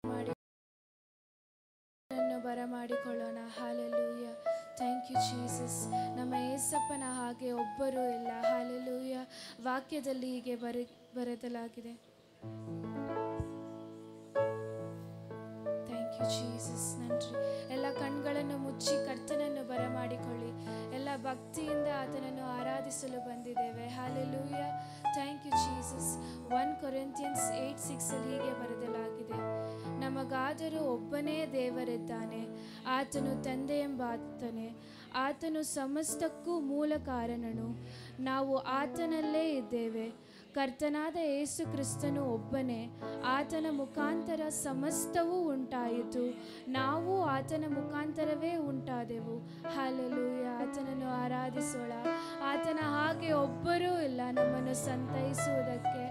ಮಾಡಿ ಬರಮಾಡಿಕೊಳ್ಳೋಣ. Hallelujah. Thank you Jesus. ನಮ್ಮ ಏಸಪ್ಪನ ಹಾಗೆ ಒಬ್ಬರೂ ಇಲ್ಲ. ಹಾಲೆಲೂಯ. ವಾಕ್ಯದಲ್ಲಿ ಹೀಗೆ ಬರೆದಲಾಗಿದೆ. Thank you Jesus. ನನ್ರಿ. ಎಲ್ಲ ಕಣ್ಗಳನ್ನು ಮುಚ್ಚಿ ಕರ್ತನನ್ನು ಬರಮಾಡಿಕೊಳ್ಳಿ. ಎಲ್ಲ ಭಕ್ತಿಯಿಂದ ಆತನನ್ನು ಆರಾಧಿಸಲು ಬಂದಿದ್ದೇವೆ. Hallelujah. Thank you Jesus. 1 Corinthians 8:6 ಹೀಗೆ ಬರೆದಲಾಗಿದೆ, ನಮಗಾದರೂ ಒಬ್ಬನೇ ದೇವರಿದ್ದಾನೆ, ಆತನು ತಂದೆಯೆಂಬಾತನೇ. ಆತನು ಸಮಸ್ತಕ್ಕೂ ಮೂಲ ಕಾರಣನು, ನಾವು ಆತನಲ್ಲೇ ಇದ್ದೇವೆ. ಕರ್ತನಾದ ಯೇಸು ಕ್ರಿಸ್ತನು ಒಬ್ಬನೇ, ಆತನ ಮುಖಾಂತರ ಸಮಸ್ತವೂ ಉಂಟಾಯಿತು, ನಾವು ಆತನ ಮುಖಾಂತರವೇ ಉಂಟಾದೆವು. ಹಾಲೆಲೂಯ. ಆತನನ್ನು ಆರಾಧಿಸೋಣ. ಆತನ ಹಾಗೆ ಒಬ್ಬರೂ ಇಲ್ಲ ನಮ್ಮನ್ನು ಸಂತೈಸುವುದಕ್ಕೆ.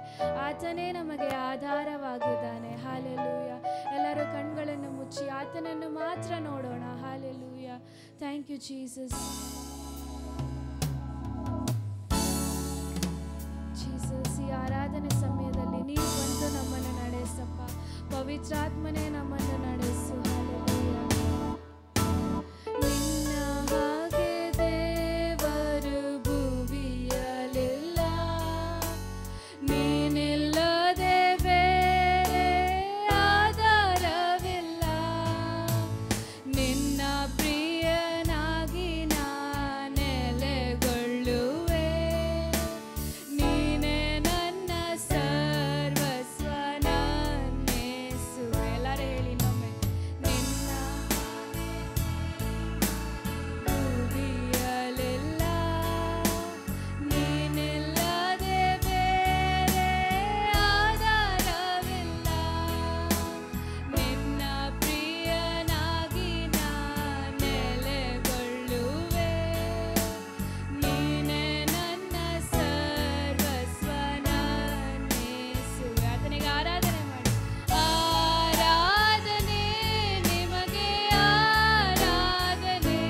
ಆತನೇ ನಮಗೆ ಆಧಾರವಾಗಿದ್ದಾನೆ. ಹಾಲೆಲೂಯ. ಎಲ್ಲರೂ ಕಣ್ಗಳನ್ನು ಮುಚ್ಚಿ ಆತನನ್ನು ಮಾತ್ರ ನೋಡೋಣ. Hallelujah. Thank you Jesus. Jesus, ಈ ಆರಾಧನೆ ಸಮಯದಲ್ಲಿ ನೀವು ಬಂದು ನಮ್ಮನ್ನು ನಡೆಸಪ್ಪ. ಪವಿತ್ರಾತ್ಮನೇ ನಮ್ಮನ್ನು ನಡೆಸು. ಹಾಲೆಲೂಯ. ನಿನ್ನ ಹಾಗೆ ದೇವರು ಭುವಿಯಲಿಲ್ಲ, ನೀನಿಲ್ಲದೆ ಬೇರೆ ಆಧಾರವಿಲ್ಲ. ನಿನ್ನ ಪ್ರಿಯನಾಗಿ ನಾನೆಲೆಗೊಳ್ಳುವೆ, ನೀನೇ ನನ್ನ ಸರ್ವಸ್ವ ನನ್ನೇಸುವೆ. ಎಲ್ಲರೂ ಹೇಳಿ ನೊಮ್ಮೆ. ನಿನ್ನ ಭುವಿಯಲಿಲ್ಲ, ನೀನಿಲ್ಲದೆ ಬೇರೆ ಆಧಾರವಿಲ್ಲ. ನಿನ್ನ ಪ್ರಿಯನಾಗಿ ನಾನೆಲೆಗೊಳ್ಳುವೆ, ನೀನೇ ನನ್ನ ಸರ್ವಸ್ವ ನನ್ನೇಸುವೆ. ಆತನಿಗೆ ಆರಾಧನೆ ಮಾಡಿ. ಆರಾಧನೆ ನಿಮಗೆ, ಆರಾಧನೆ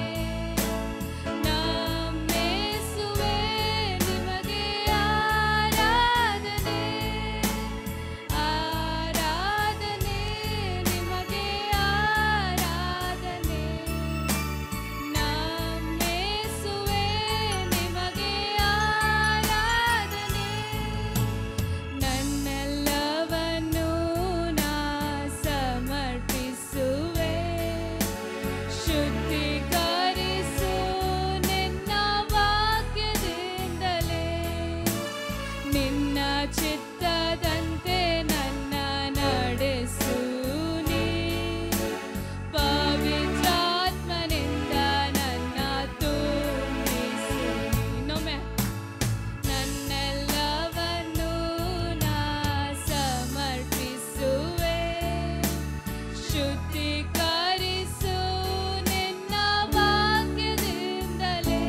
ನಮ್ಮೇಸುವೆ ನಿಮಗೆ, ಆರಾಧನೆ. ಆರಾಧನೆ ನಿಮಗೆ, ಆರಾಧನೆ ನಮ್ಮೇಸುವೆ ನಿಮಗೆ, ಆರಾಧನೆ. ನನ್ನೆಲ್ಲವನ್ನೂ ನಾ ಸಮರ್ಪಿಸುವೆ, ಶುದ್ಧೀಕರಿಸು ನಿನ್ನ ವಾಕ್ಯದಿಂದಲೇ. ನಿನ್ನ ಚಿತ್ತದಂತೆ ನನ್ನ ನಡೆಸು ನೀ, ಪವಿತ್ರಾತ್ಮನಿಂದ ನನ್ನ ತುಂಬಿಸು ನೀ. ಇನ್ನೊಮ್ಮೆ. ನನ್ನೆಲ್ಲವನ್ನೂ ನಾ ಸಮರ್ಪಿಸುವೆ, ಶುದ್ಧೀಕರಿಸು ನಿನ್ನ ವಾಕ್ಯದಿಂದಲೇ.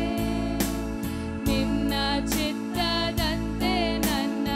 ನಿನ್ನ ಚಿತ್ತದಂತೆ ನನ್ನ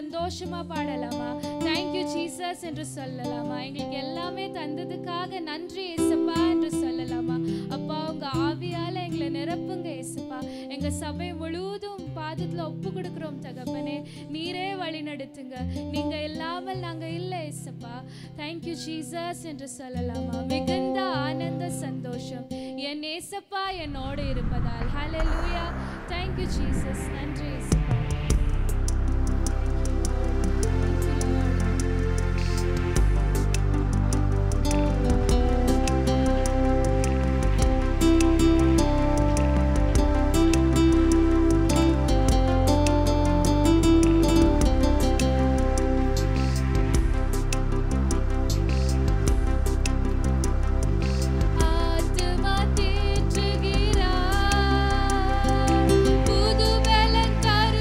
சந்தோஷமா பாடலாமா? தேங்க்யூ ஜீசஸ் என்று சொல்லலாமா? எங்களுக்கு எல்லாமே தந்ததுக்காக நன்றி ஏசப்பா என்று சொல்லலாமா? அப்பா உங்க ஆவியால எங்களை நிரப்புங்க ஏசப்பா. எங்க சபை முழுவதும் பாதத்துல ஒப்பு கொடுக்கிறோம் தகப்பனே. நீரே வழி நடத்துங்க. நீங்க இல்லாமல் நாங்க இல்லை ஏசப்பா. தேங்க்யூ ஜீசஸ் என்று சொல்லலாமா? மிகுந்த ஆனந்த சந்தோஷம் என் ஏசப்பா என்னோடு இருப்பதால். ஹல்லேலூயா. Thank you Jesus. நன்றி ஏசப்பா. புது பலன் தரு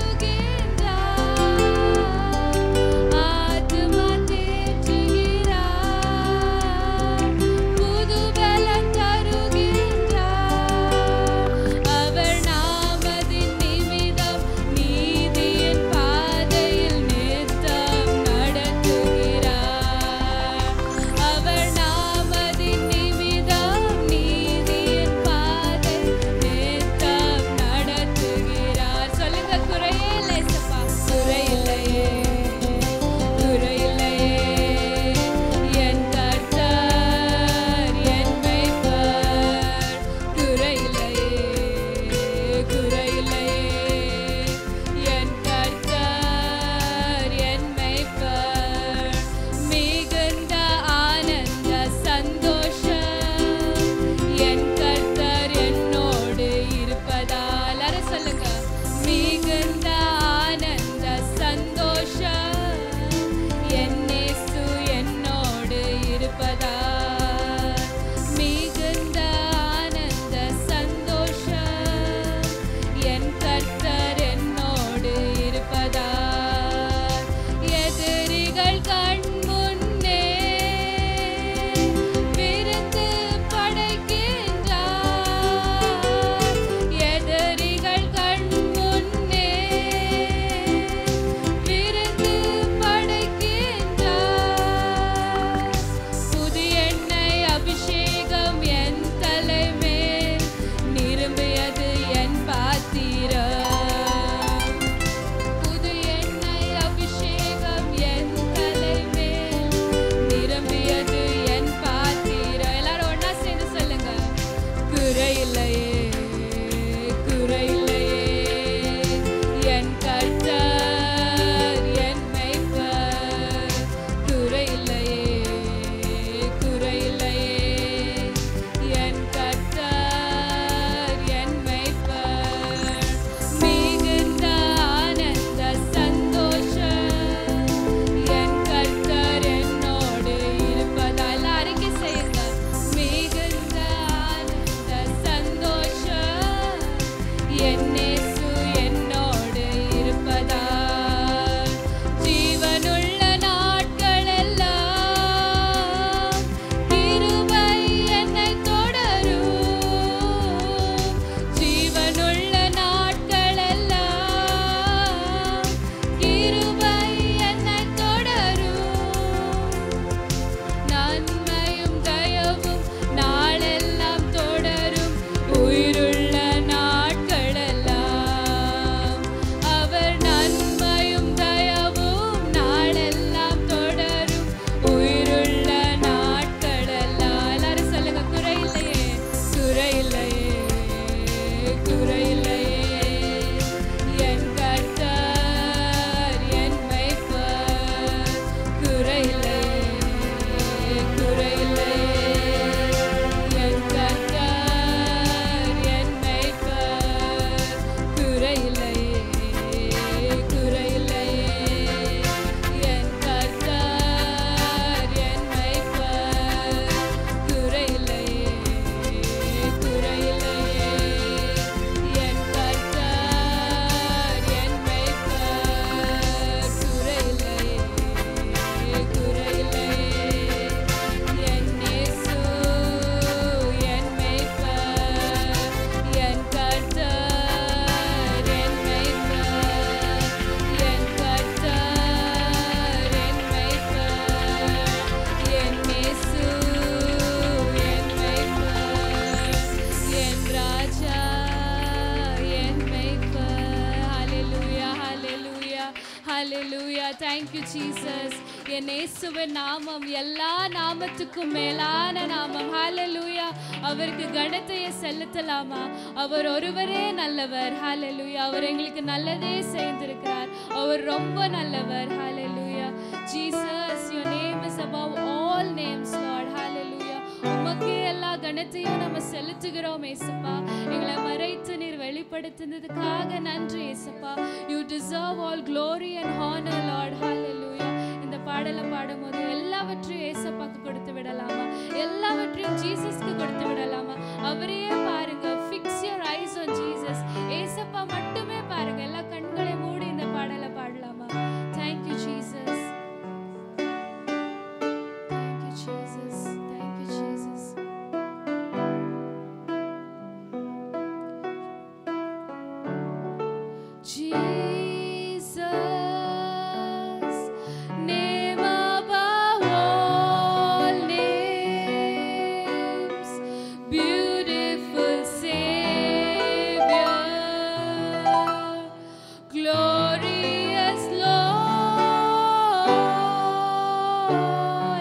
Thank you Jesus. என் இயேசுவின் நாமம் எல்லா நாமத்துக்கும் மேலான நாமம். ஹalleluya. அவருக்கு கனத்தை செலுத்தலாமா? அவர் ஒருவரே நல்லவர். ஹalleluya. அவர் எங்களுக்கு நல்லதே செய்திருக்கிறார். அவர் ரொம்ப நல்லவர். ஹalleluya. Jesus, your name is above all names, Lord. Hallelujah. உமக்கே எல்லா கனத்தையும் நம்ம செலுத்துகிறோம் ஏசப்பா. எங்களை மறைத்து நீர் வெளிப்படுத்தினதுக்காக நன்றி ஏசப்பா. You deserve all glory and honor, Lord. Hallelujah. இந்த பாடலை பாடும்போது எல்லாவற்றையும் ஏசப்பாக்கு கொடுத்து விடலாமா? எல்லாவற்றையும் ஜீசஸ்க்கு கொடுத்து விடலாமா? அவரையே பாருங்க. Fix your eyes on Jesus. ஏசப்பா மட்டுமே பாருங்க. எல்லா கண்களை மூடி இந்த பாடலை பாடலாமா? Thank you Jesus. Thank you Jesus. Thank you Jesus. Jesus, name above all names, beautiful Savior, glorious Lord.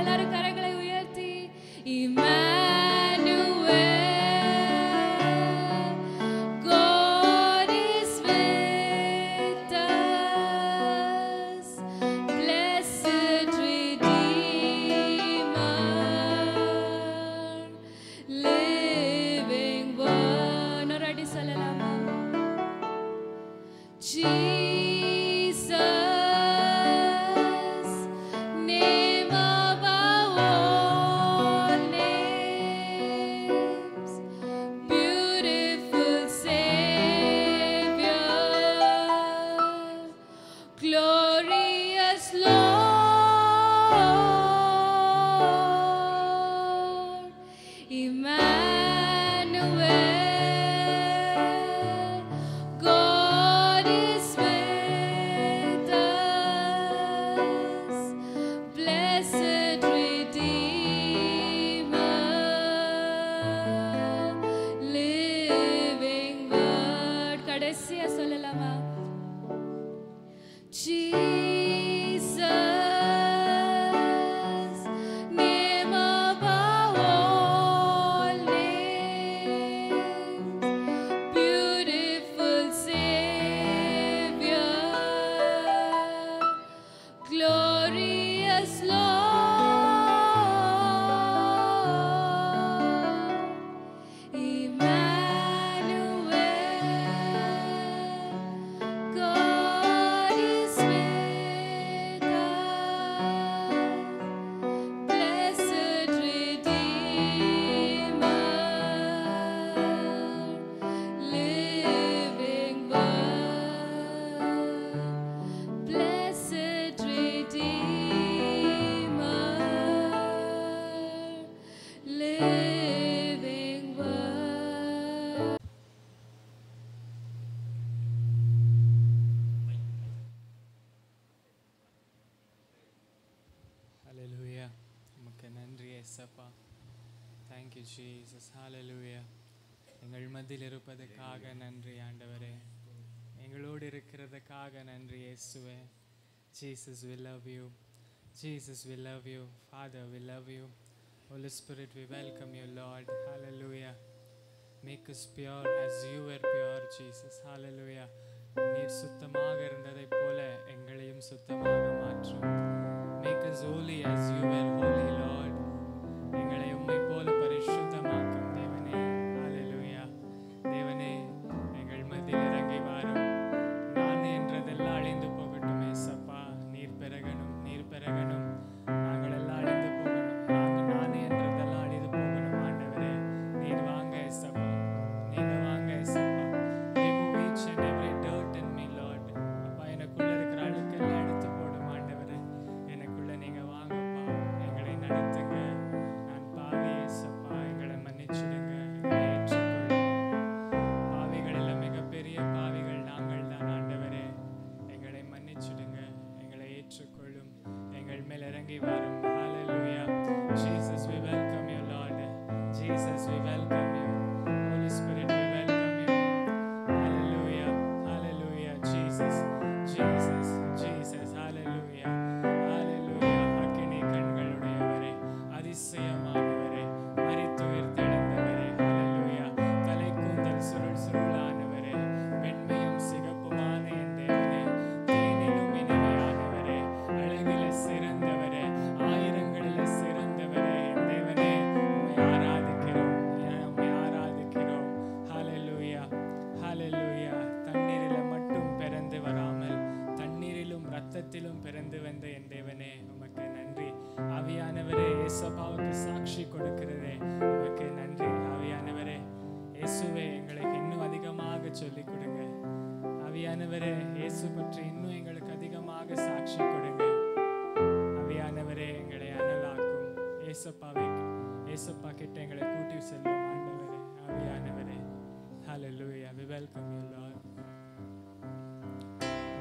எல்லாரும் கரங்களை உயர்த்தி Emmanuel, God is with us, blessed Redeemer, living word. இன்னொரு வாட்டி சொல்லலாமா? Jesus, name above all names, beautiful Savior, glorious Lord, Emmanuel, God is with us, blessed Redeemer, living word. கடைசியா சொல்லலாமா? Jesus, name above all names, beautiful Savior, glorious Lord, Emmanuel, God is with us, blessed Redeemer, living word, blessed Redeemer, living word. Hallelujah. உமக்கு நன்றி ஏசப்பா. Thank you Jesus. Hallelujah. எங்கள் மத்தியில் இருப்பதற்காக நன்றி ஆண்டவரே. எங்களோடு இருக்கிறதுக்காக நன்றி இயேசுவே. Jesus, we love you. Jesus, we love you. Father, we love you. Holy Spirit, we welcome you, Lord. Hallelujah. Make us pure as you were pure, Jesus. Hallelujah. நீர் சுத்தமாக இருந்ததைப் போல எங்களையும் சுத்தமாக மாற்றும். Make us holy as you were holy, Lord. எங்களை உம்மை போல பரிசுத்தமாக்கும் தேவனே. Hallelujah. தேவனே, எங்கள் மத்தியில் இறங்கி வாரும். நான் என்றதெல்லாம் அழிந்து போகட்டும் ஏசப்பா. நீர் பெருகணும், நீர் பெருகணும். நாங்கள் எல்லாம் அழிந்து போகணும். நானே என்றதெல்லாம் அழிந்து போகணும் ஆண்டவரே. நீர் வாங்க ஏசப்பா. நீங்க வாங்க ஏசப்பா. Remove each and every dirt in me, Lord. அப்பா, எனக்குள்ள இருக்கிற அழுக்கெல்லாம் எடுத்து போடும் ஆண்டவரே. எனக்குள்ள நீங்க வாங்கப்பா. எங்களை நடத்துங்க. நான் பாவி ஏசப்பா. எங்களை மன்னிச்சிடுங்க. எங்களை ஏற்றுக்கொள்ளுங்க. பாவிகளில் மிகப்பெரிய பாவிகள் நாங்கள் தான் ஆண்டவரே. எங்களை மன்னிச்சிடுங்க. எங்களை ஏற்றுக்கொள்ளும். எங்கள் மேல் இறங்கி வரும். Hallelujah. Jesus, we welcome you, Lord. Jesus, we welcome you. Holy Spirit, we welcome you. Hallelujah. Hallelujah. Jesus, Jesus, Jesus. Hallelujah. ஏசப்பா கிட்ட எங்களை கூட்டி செல்லும் ஆண்டவரே, ஆவியானவரே. Hallelujah. We welcome you, Lord.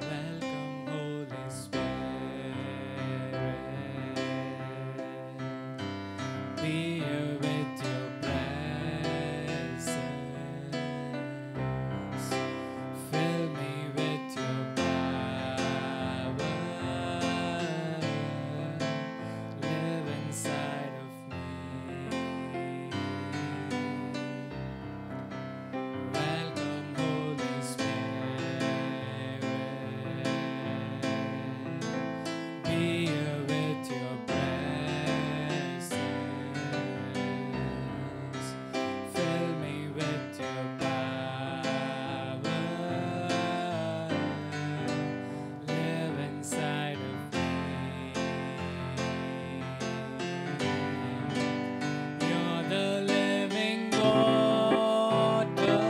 Welcome, Holy Spirit. Be here with your presence. Fill me with your power. Live inside of me. Welcome, Holy Spirit. Be here with your presence. Fill me with your power. Live inside of me. You're the living water,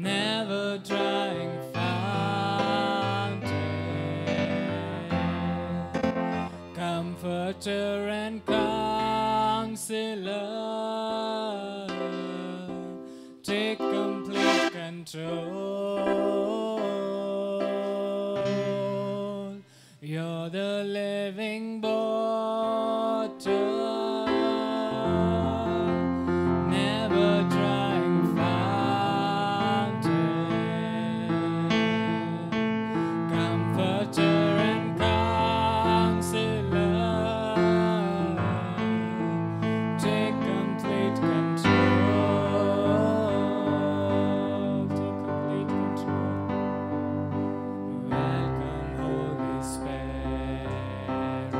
never drying fountain, comforter and counselor. Take complete control. You're the living water, never drying fountain, comforter and counselor. Take complete control. Take complete control. Welcome, Holy Spirit.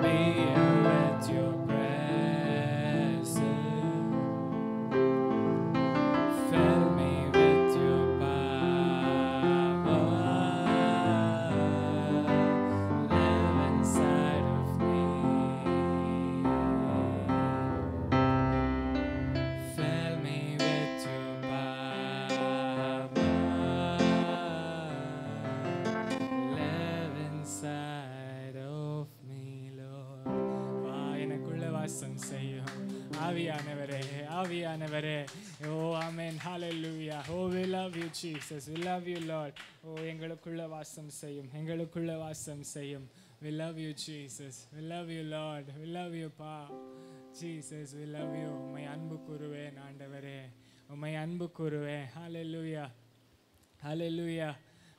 Be here with your presence. Fill me with your power. Live inside of me. Fill me with your power. Live inside of me, Lord. வா, எனக்குள்ள வாசம் செய்யும் ஆவியானவரே, ஆவியானவரே. ஓ ஆமென், ஹalleluya. Oh, we love you, Jesus. We love you, Lord. ஓ, எங்களுக்குள்ள வாசம் செய்யும், எங்களுக்குள்ள வாசம் செய்யும். We love you, Jesus. We love you, Lord. We love you, Pa. Jesus, we love you. உம்மை அன்பு கூறுவேன் ஆண்டவரே, உம்மை அன்பு கூறுவேன். ஹalleluya, ஹalleluya,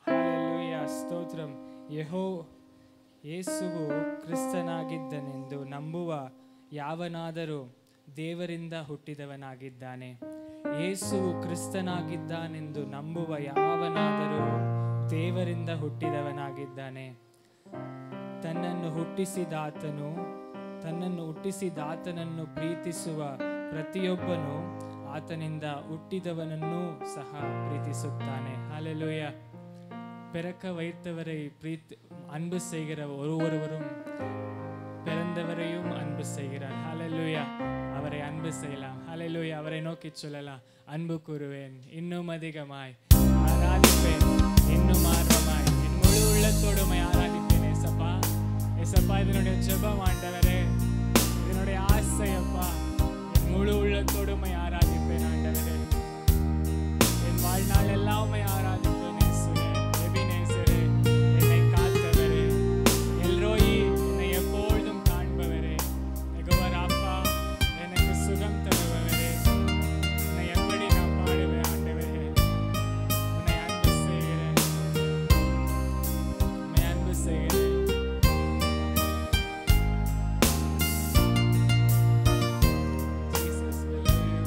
ஹalleluya. ಸ್ತೋತ್ರಂ. ಯೇಸುವು ಕ್ರಿಸ್ತನಾಗಿದ್ದನೆಂದು ನಂಬುವ ಯಾವನಾದರೂ ದೇವರಿಂದ ಹುಟ್ಟಿದವನಾಗಿದ್ದಾನೆ. ಯೇಸುವು ಕ್ರಿಸ್ತನಾಗಿದ್ದಾನೆಂದು ನಂಬುವ ಯಾವನಾದರೂ ದೇವರಿಂದ ಹುಟ್ಟಿದವನಾಗಿದ್ದಾನೆ. ತನ್ನನ್ನು ಹುಟ್ಟಿಸಿದಾತನನ್ನು ಪ್ರೀತಿಸುವ ಪ್ರತಿಯೊಬ್ಬನು ಆತನಿಂದ ಹುಟ್ಟಿದವನನ್ನೂ ಸಹ ಪ್ರೀತಿಸುತ್ತಾನೆ. ஹalleluya. பிறக்க வைத்தவரை அன்பு செய்கிற ஒருவரும் பிறந்தவரையும் அன்பு செய்கிறார். ஹalleluya. அவரை அன்பு செய்யலாம். ஹalleluya. அவரை நோக்கி சொல்லலாம், அன்பு கூறுவேன், இன்னும் அதிகமாய் ஆராதிப்பேன், இன்னும் ஆர்வமாய் என் முழு உள்ளத்தோடு உம்மை ஆராதிப்பேன். ஏசப்பா, ஏசப்பா, இதனுடைய ஜெபம் ஆண்டவரே, இதனுடைய ஆசை அப்பா, என் முழு உள்ளத்தோடு உம்மை ஆராதிப்பேன் ஆண்டவரே. என் வாழ்நாள் எல்லாம் உம்மை ஆராதிப்பேன். இயேசுவே, எபினேசரே, என்னை காத்தவரே, எல்ரோயி, என்னை எப்பொழுதும் காண்பவரே, யெகோவா ராஃபா, எனக்கு சுகம் தருபவரே, உன்னை எப்படி நான் பாடுவேன் ஆண்டவரே. உன்னை அன்பு செய்கிறேன், உன்னை அன்பு செய்கிறேன். Jesus, we love you.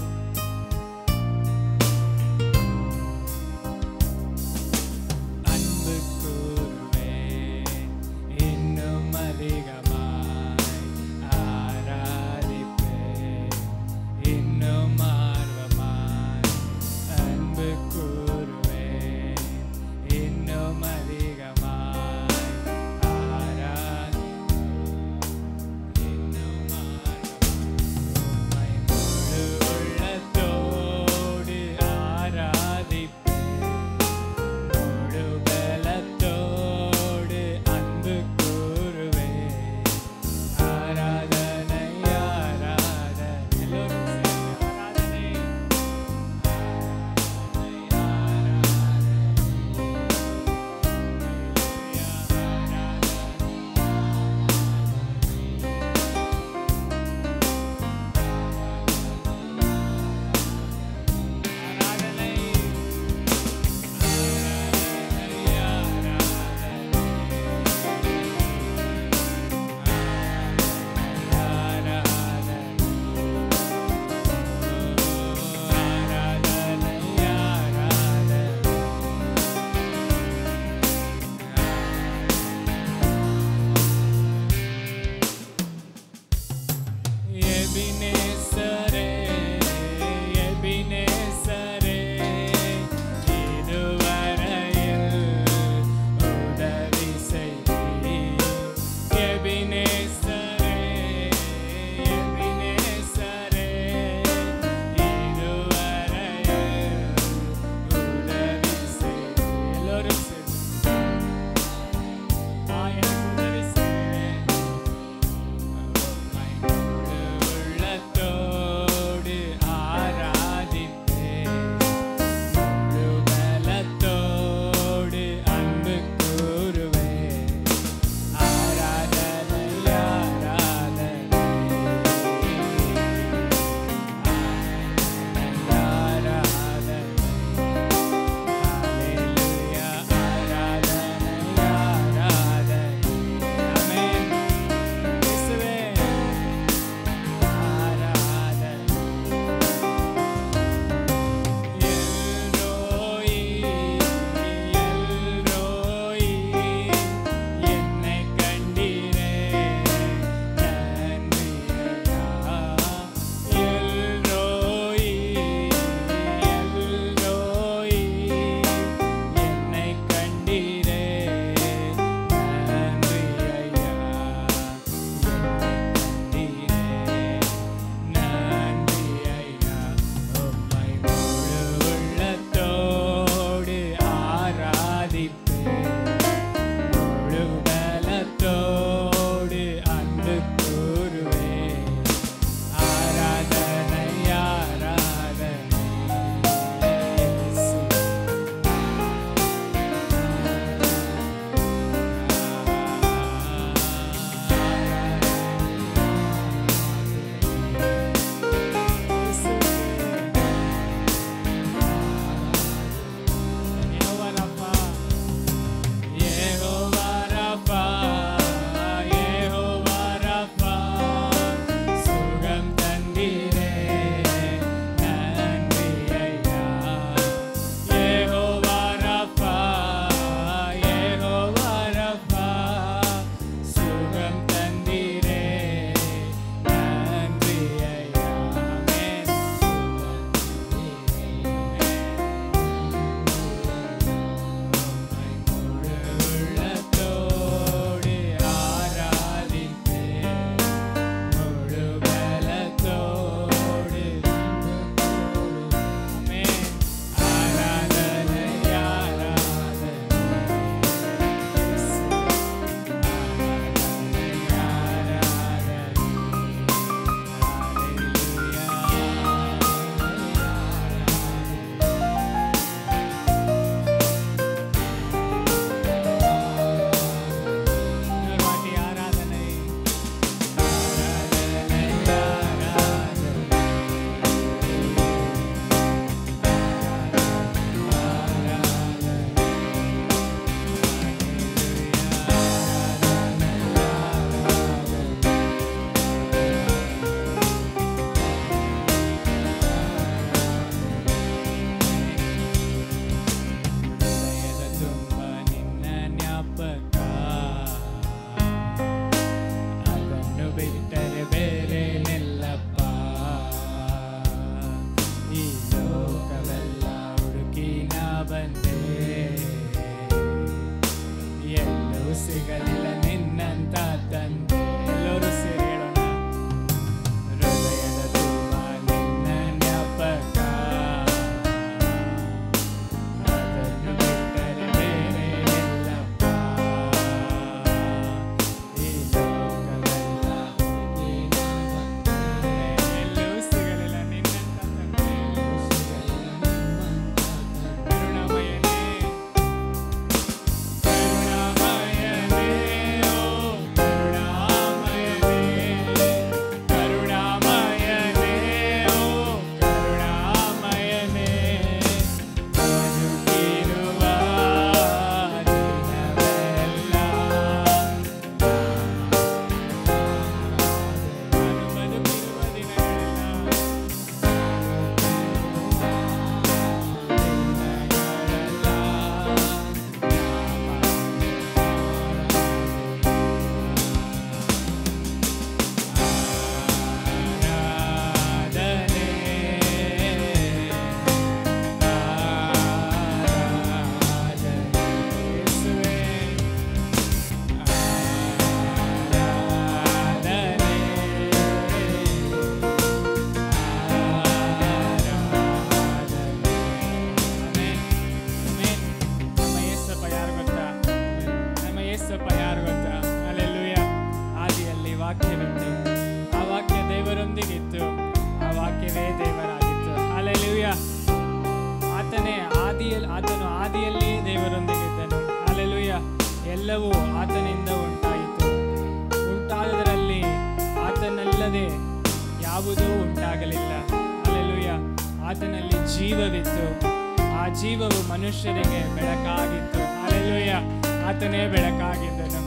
ಎಲ್ಲವೂ ಆತನಿಂದ ಉಂಟಾಯಿತು. ಉಂಟಾದದರಲ್ಲಿ ಆತನಲ್ಲದೆ ಯಾವುದೂ ಉಂಟಾಗಲಿಲ್ಲ. ಹಲ್ಲೆಲೂಯಾ. ಆತನಲ್ಲಿ ಜೀವವಿತ್ತು, ಆ ಜೀವವು ಮನುಷ್ಯರಿಗೆ ಬೆಳಕಾಗಿತ್ತು. ಹಲ್ಲೆಲೂಯಾ. ಆತನೇ ಬೆಳಕಾಗಿದ್ದನು.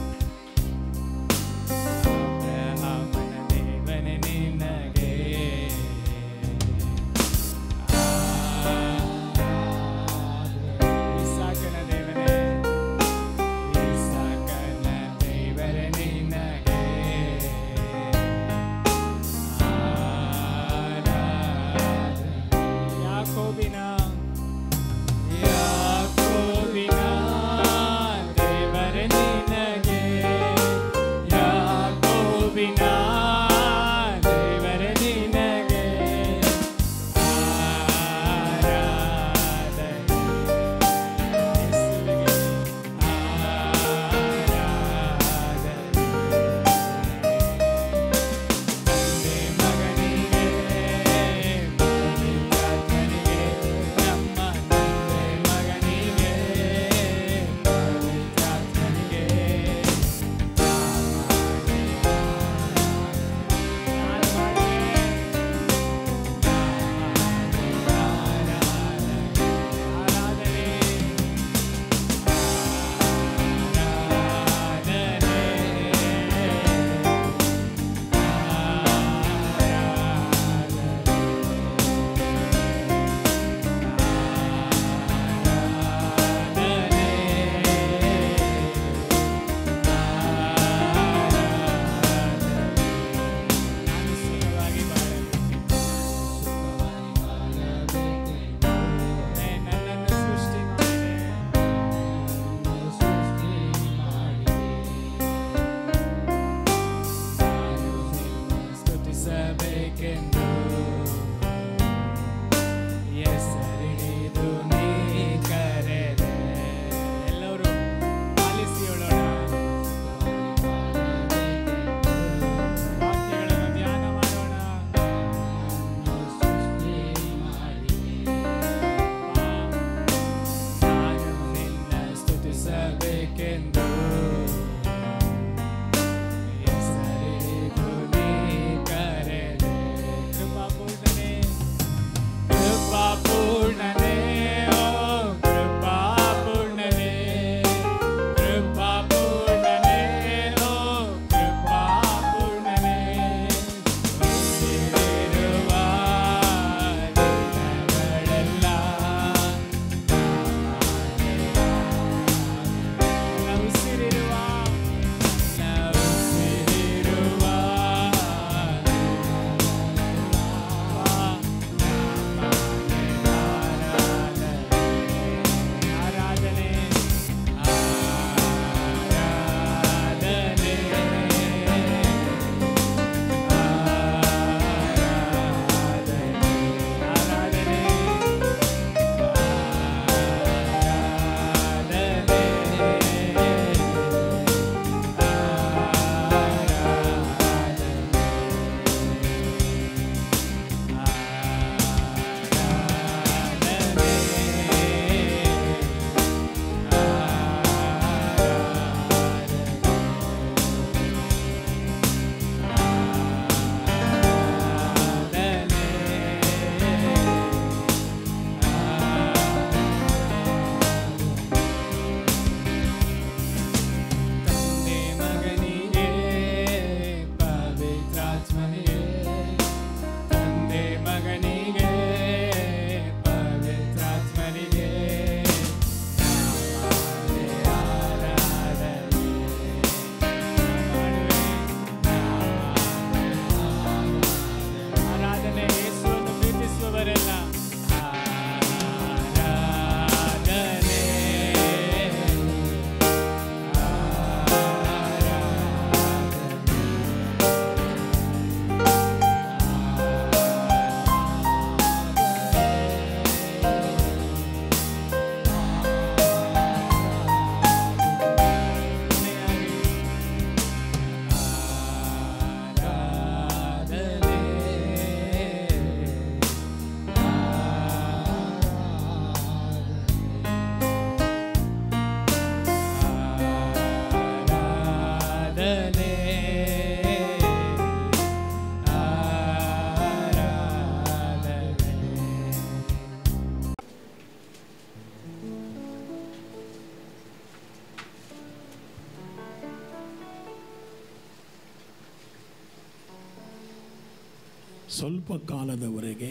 ಸ್ವಲ್ಪ ಕಾಲದವರೆಗೆ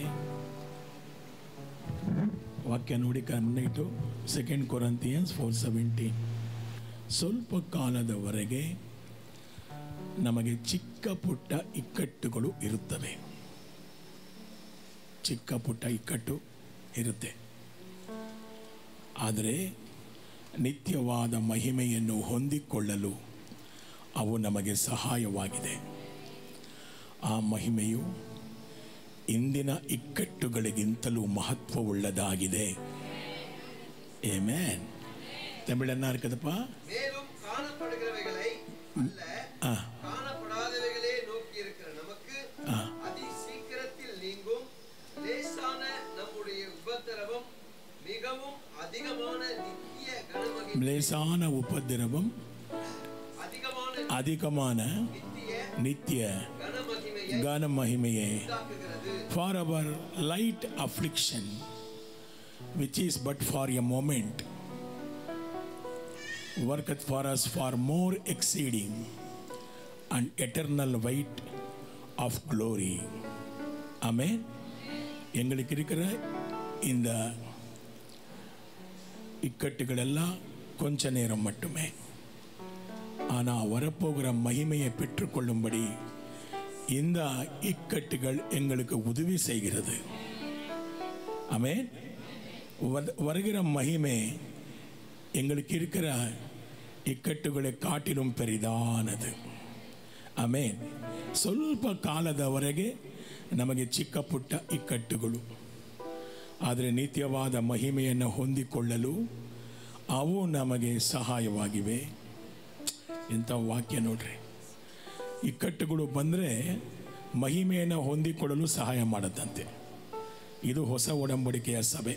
ವಾಕ್ಯ ನೋಡಿ ಮುನ್ನಿಟ್ಟು 2 Corinthians 4:17 ಸ್ವಲ್ಪ ಕಾಲದವರೆಗೆ ನಮಗೆ ಚಿಕ್ಕ ಪುಟ್ಟ ಇಕ್ಕಟ್ಟುಗಳು ಇರುತ್ತವೆ. ಚಿಕ್ಕ ಪುಟ್ಟ ಇಕ್ಕಟ್ಟು ಇರುತ್ತೆ, ಆದರೆ ನಿತ್ಯವಾದ ಮಹಿಮೆಯನ್ನು ಹೊಂದಿಕೊಳ್ಳಲು ಅವು ನಮಗೆ ಸಹಾಯವಾಗಿದೆ. ಆ ಮಹಿಮೆಯು ಇಂದಿನ ಇಕ್ಕಟ್ಟುಗಳಿಗಿಂತಲೂ ಮಹತ್ವವುಳ್ಳದಾಗಿದೆ. ಆಮೆನ್. ತಮಿಳನ್ನ இருக்கதப்பா. மேலும் காணப்படுகிறவைகளை அல்ல காணப்படாதவைகளே நோக்கி இருக்கிற நமக்கு அதி சீக்கிரத்தில் நீங்கும் லேசான நம்முடைய உபத்திரவம் மிகவும் அதிகமான நித்திய கனமகிமை லேசான உபத்திரவம் அதிகமான நித்திய கனமகிமையை for our light affliction which is but for a moment worketh for us for more exceeding and eternal weight of glory. Amen. எங்களுக்கு இருக்கிற இந்த இக்கட்டுகளெல்லாம் கொஞ்ச நேரம் மட்டுமே, ஆனால் வரப்போகிற மகிமையை பெற்றுக்கொள்ளும்படி இந்த இக்கட்டுகள் எங்களுக்கு உதவி செய்கிறது. ஆமென். வருகிற மகிமை எங்களுக்கு இருக்கிற ಇಕ್ಕಟ್ಟುಗಳೇ ಕಾಟಿலும் பெரிதானது. ಆಮೆನ್. ಸ್ವಲ್ಪ ಕಾಲದವರೆಗೆ ನಮಗೆ ಚಿಕ್ಕ ಪುಟ್ಟ ಇಕ್ಕಟ್ಟುಗಳು, ಆದರೆ ನಿತ್ಯವಾದ ಮಹಿಮೆಯನ್ನು ಹೊಂದಿಕೊಳ್ಳಲು ಅವು ನಮಗೆ ಸಹಾಯವಾಗಿವೆ. ಇಂಥ ವಾಕ್ಯ ನೋಡ್ರಿ. ಇಕ್ಕಟ್ಟುಗಳು ಬಂದರೆ ಮಹಿಮೆಯನ್ನು ಹೊಂದಿಕೊಳ್ಳಲು ಸಹಾಯ ಮಾಡುತ್ತಂತೆ. ಇದು ಹೊಸ ಒಡಂಬಡಿಕೆಯ ಸಭೆ.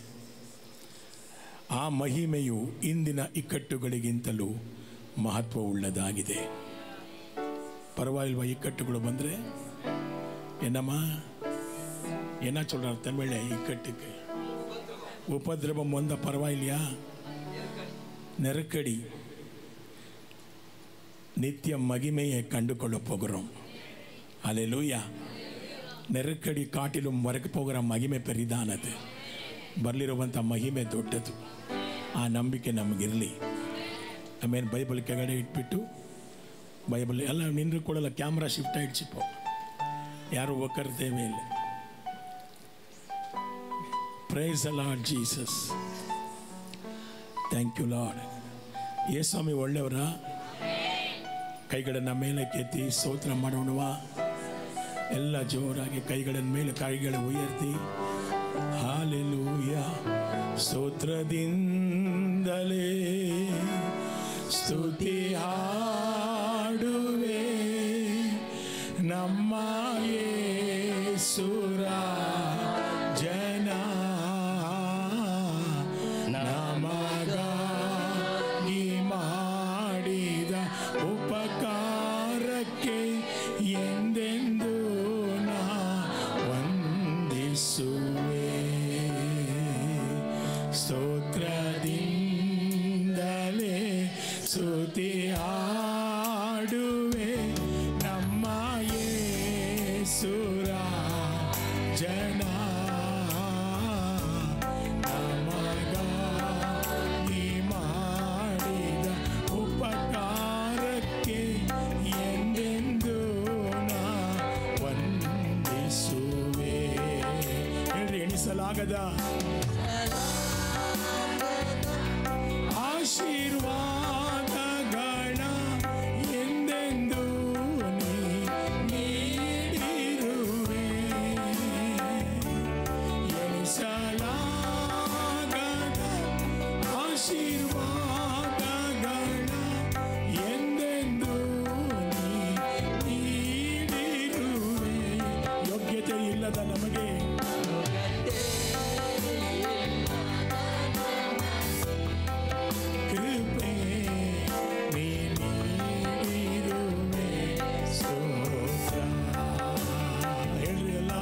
ಆ ಮಹಿಮೆಯು ಇಂದಿನ ಇಕ್ಕಟ್ಟುಗಳಿಗಿಂತಲೂ ಮಹತ್ವವುಳ್ಳದಾಗಿದೆ. ಪರವಾಗಿಲ್ವಾ? ಇಕ್ಕಟ್ಟುಗಳು ಬಂದರೆ என்னம்மா என்ன சொல்கிறார் தமிழை? இக்கட்டுக்கு உபதிரவம் வந்த பரவாயில்லையா? நெருக்கடி. நித்திய மகிமையை கண்டுகொள்ள போகிறோம். அல்லேலூயா. நெருக்கடி ಕಾಟಿலும் ಹೊರಗೆ ಹೋಗಿರ ಮಹಿಮೆ ಪೆರಿದಾನದು. ಬರಲಿರುವಂಥ ಮಹಿಮೆ ದೊಡ್ಡದು. ಆ ನಂಬಿಕೆ ನಮಗಿರಲಿ. ಆಮೇಲೆ ಬೈಬಲ್ ಕೆಳಗಡೆ ಇಟ್ಬಿಟ್ಟು ಬೈಬಲ್ ಎಲ್ಲ ನಿಂದ್ರು ಕೊಡಲ್ಲ. ಕ್ಯಾಮ್ರಾ ಶಿಫ್ಟ್ ಆಯಿಡ್ಸಿಪ್ಪೋ, ಯಾರು ಒಕ್ಕರ್ತೇವೆ ಇಲ್ಲ. Praise the lord Jesus. Thank you lord. ಯೇಸ್ವಾಮಿ ಒಳ್ಳೆಯವರ. ಕೈಗಳನ್ನು ಮೇಲೆ ಕೆತ್ತಿ ಸ್ತೋತ್ರ ಮಾಡೋಣವಾ? ಎಲ್ಲ ಜೋರಾಗಿ ಕೈಗಳನ್ನು ಮೇಲೆ ಕೈಗಳು ಉಯರ್ತಿ ಹಾಲೆಲೂಯಾ. ಸ್ತೋತ್ರದಿಂದಲೇ ಸ್ತುತಿ ಹಾಡುವೆ ನಮ್ಮ ಯೇಸುರ ಜನ ನಮಗಾಗಿ ಮಾಡಿದ ಉಪಕಾರಕ್ಕೆ ಎಂದೆಂದು ನಾ ವಂದಿಸುವೆ. ಸ್ತೋತ್ರದಿಂದಲೇ ಸ್ತುತಿ ಹಾಡುವೆ ನಮ್ಮ ಯೇಸುರ ಜನ ನಮಗಾಗಿ ಮಾಡಿದ ಉಪಕಾರಕ್ಕೆ ಎಂದೆಂದು ನಾ ವಂದಿಸುವೆ. ಹೇಳ್ರಿ, ಎಣಿಸಲಾಗದ ಆಶೀರ್ವಾದಗಳ ಎಂದೆಂದು ನೀಡಿರುವೆ. ಎಣಿಸಲಾಗದ ಆಶೀರ್ವಾದಗಳ ಎಂದೆಂದು ನೀಡಿರುವೆ. ಯೋಗ್ಯತೆ ಇಲ್ಲದ ನಮಗೆ ಕೃಪೆ ನೀಡಿರುವೆ. ಸ್ತೋತ್ರ. ಹೇಳ್ರಿ ಎಲ್ಲ.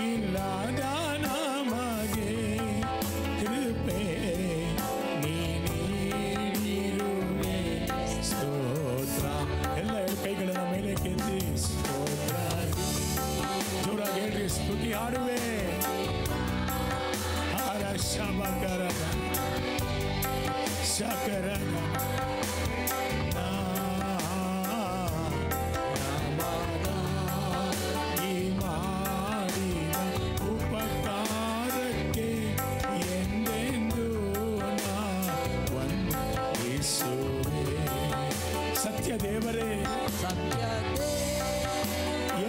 ಇಲ್ಲದ ನಮಗೆ ಕೃಪೆ ನೀಡಿರುವೆ. ಸ್ತೋತ್ರ. ಎಲ್ಲ ಕೈಗಳನ್ನು ಮೇಲೆ ಕೆತ್ತಿ ಸ್ತೋತ್ರ. ಸತ್ಯ ದೇವರೇ,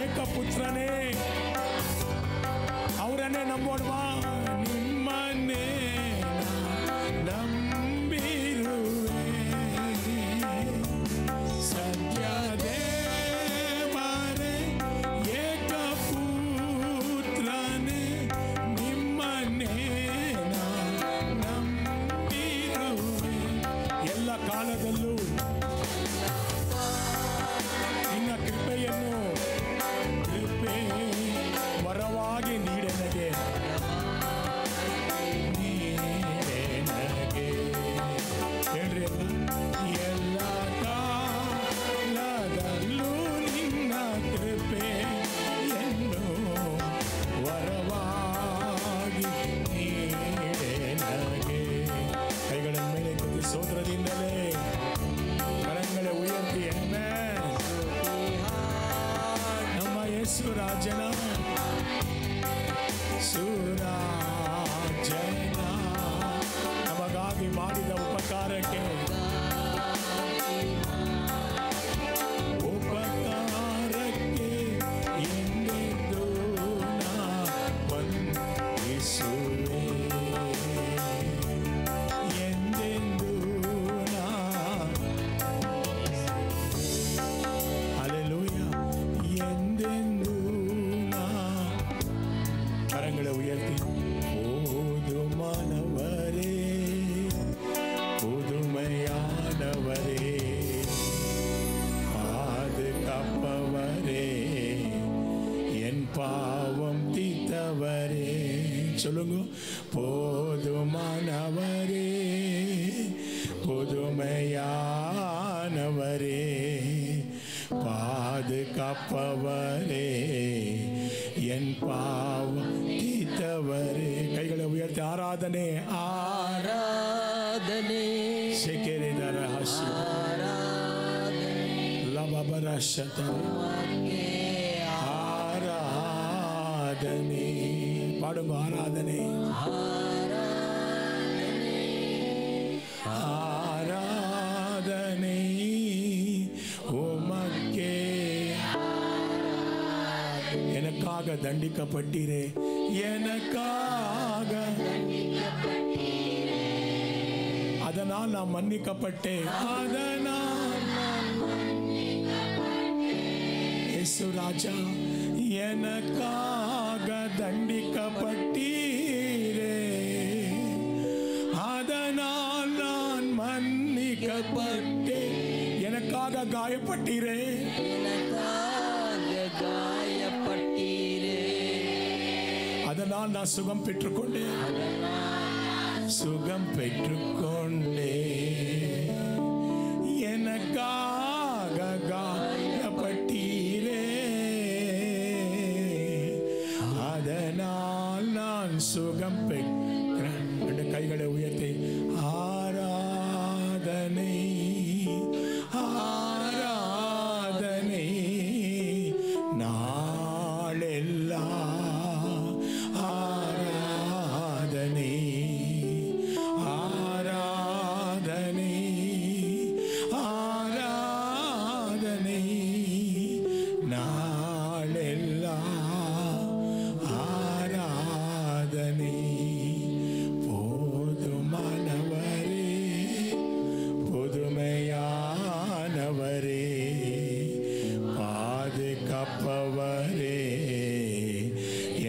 ಏಕಪುತ್ರನೇ, ಅವರನ್ನೇ ನಂಬೋಣ. ನಿಮ್ಮನ್ನೇ ನಂಬಿರುವೆ. ಸತ್ಯ ದೇವರೇ, ಏಕಪುತ್ರನೇ, ನಿಮ್ಮನ್ನೇ ನಂಬಿರುವೆ. ಎಲ್ಲ ಕಾಲದಲ್ಲೂ ನಿನ್ನ ಕೃಪೆಯನ್ನು ವರವಾಗಿ ನೀಡೆನಗೆ. ಹೇಳ್ರಿ, ಎಲ್ಲ ಕಾಲದಲ್ಲೂ ನಿನ್ನ ಕೃಪೆಯನ್ನು ವರವಾಗಿ ನೀಡೆನಗೆ. ಕೈಗಳ ಮೇಲೆ ಕುದಿ ಸ್ತೋತ್ರದಿಂದಲೇ ಕರಗಳ ಉಯರ್ತಿ ನಮ್ಮ ಯೇಸು ರಾಜನ ಸುರಾಜನ ನಮಗಾಗಿ ಮಾಡಿದ ಉಪಕಾರಕ್ಕೆ ಎಂದೆಂದೂ ನಾ ವಂದಿಸುವೆ. ಎಂದೆಂದೂ ನಾ ಹಲ್ಲೆಲೂಯಾ. ಎಂದೆಂದೂ ನಾ ಕರಗಳ ಉಯರ್ತಿ. ಓದು ಮಾನವರೇ, புதுமையானவரே, பாதுகாப்பவரே, என் பாவம் தீர்த்தவரே. சொல்லுங்க, போதுமானவரே, புதுமையானவரே, பாதுகாப்பவரே, என் பாவம் தீர்த்தவரே. கைகளை உயர்த்தி ஆராதனை ஆராதனை செகரிதர ஹசி லபபரஷத ஆராதனை. பாடுங்க, ஆராதனை ஆராதனை உமக்கே. எனக்காக தண்டிக்கப்பட்டீரே, எனக்காக அதனால் நான் மன்னிக்கப்பட்டேன். அதனால் இயேசு ராஜா, எனக்காக தண்டிக்கப்பட்டீரே, அதனால் நான் மன்னிக்கப்பட்டேன். எனக்காக காயப்பட்டீரே, அதனால் நான் சுகம் பெற்றுக்கொண்டேன். சுகம் பெற்றுக்கொண்டே. எனக்காக காயப்பட்டீரே, அதனால் நான் சுகம் பெற்றேன். ரெண்டு கைகளை உயர்த்தி ஆராதனை ஆராதனை நாளெல்லாம் ஆராதனை ஆராதனை ஆராதனை நாளெல்லாம் ஆராதனை. போதுமானவரே, புதுமையானவரே, பாதுகாப்பவரே,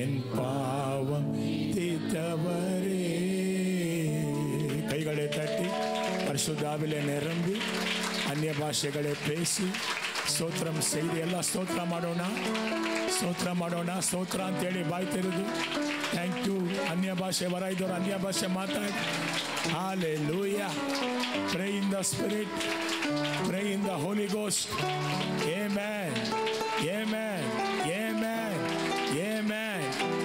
என் பாவம் தீர்த்தவரே. கைகளை தட்டி பரிசுத்தாவிலே நிரம்பி அந்நிய ಭಾಷೆಗಳೇ பேசி ಸ್ತೋತ್ರಂ செய்து ಎಲ್ಲ ಸ್ತೋತ್ರ ಮಾಡೋಣ, ಸ್ತೋತ್ರ ಮಾಡೋಣ. ಸ್ತೋತ್ರ ಅಂತೇಳಿ ಬಾಯಿ ತೆರೆದು ಥ್ಯಾಂಕ್ ಯು. ಅನ್ಯ ಭಾಷೆ ವರ ಇದ್ದವರು ಅನ್ಯ ಭಾಷೆ ಮಾತಾಡಿ. Hallelujah. Pray in the Spirit. Pray in the Holy Ghost. Amen. Amen. Amen. Amen.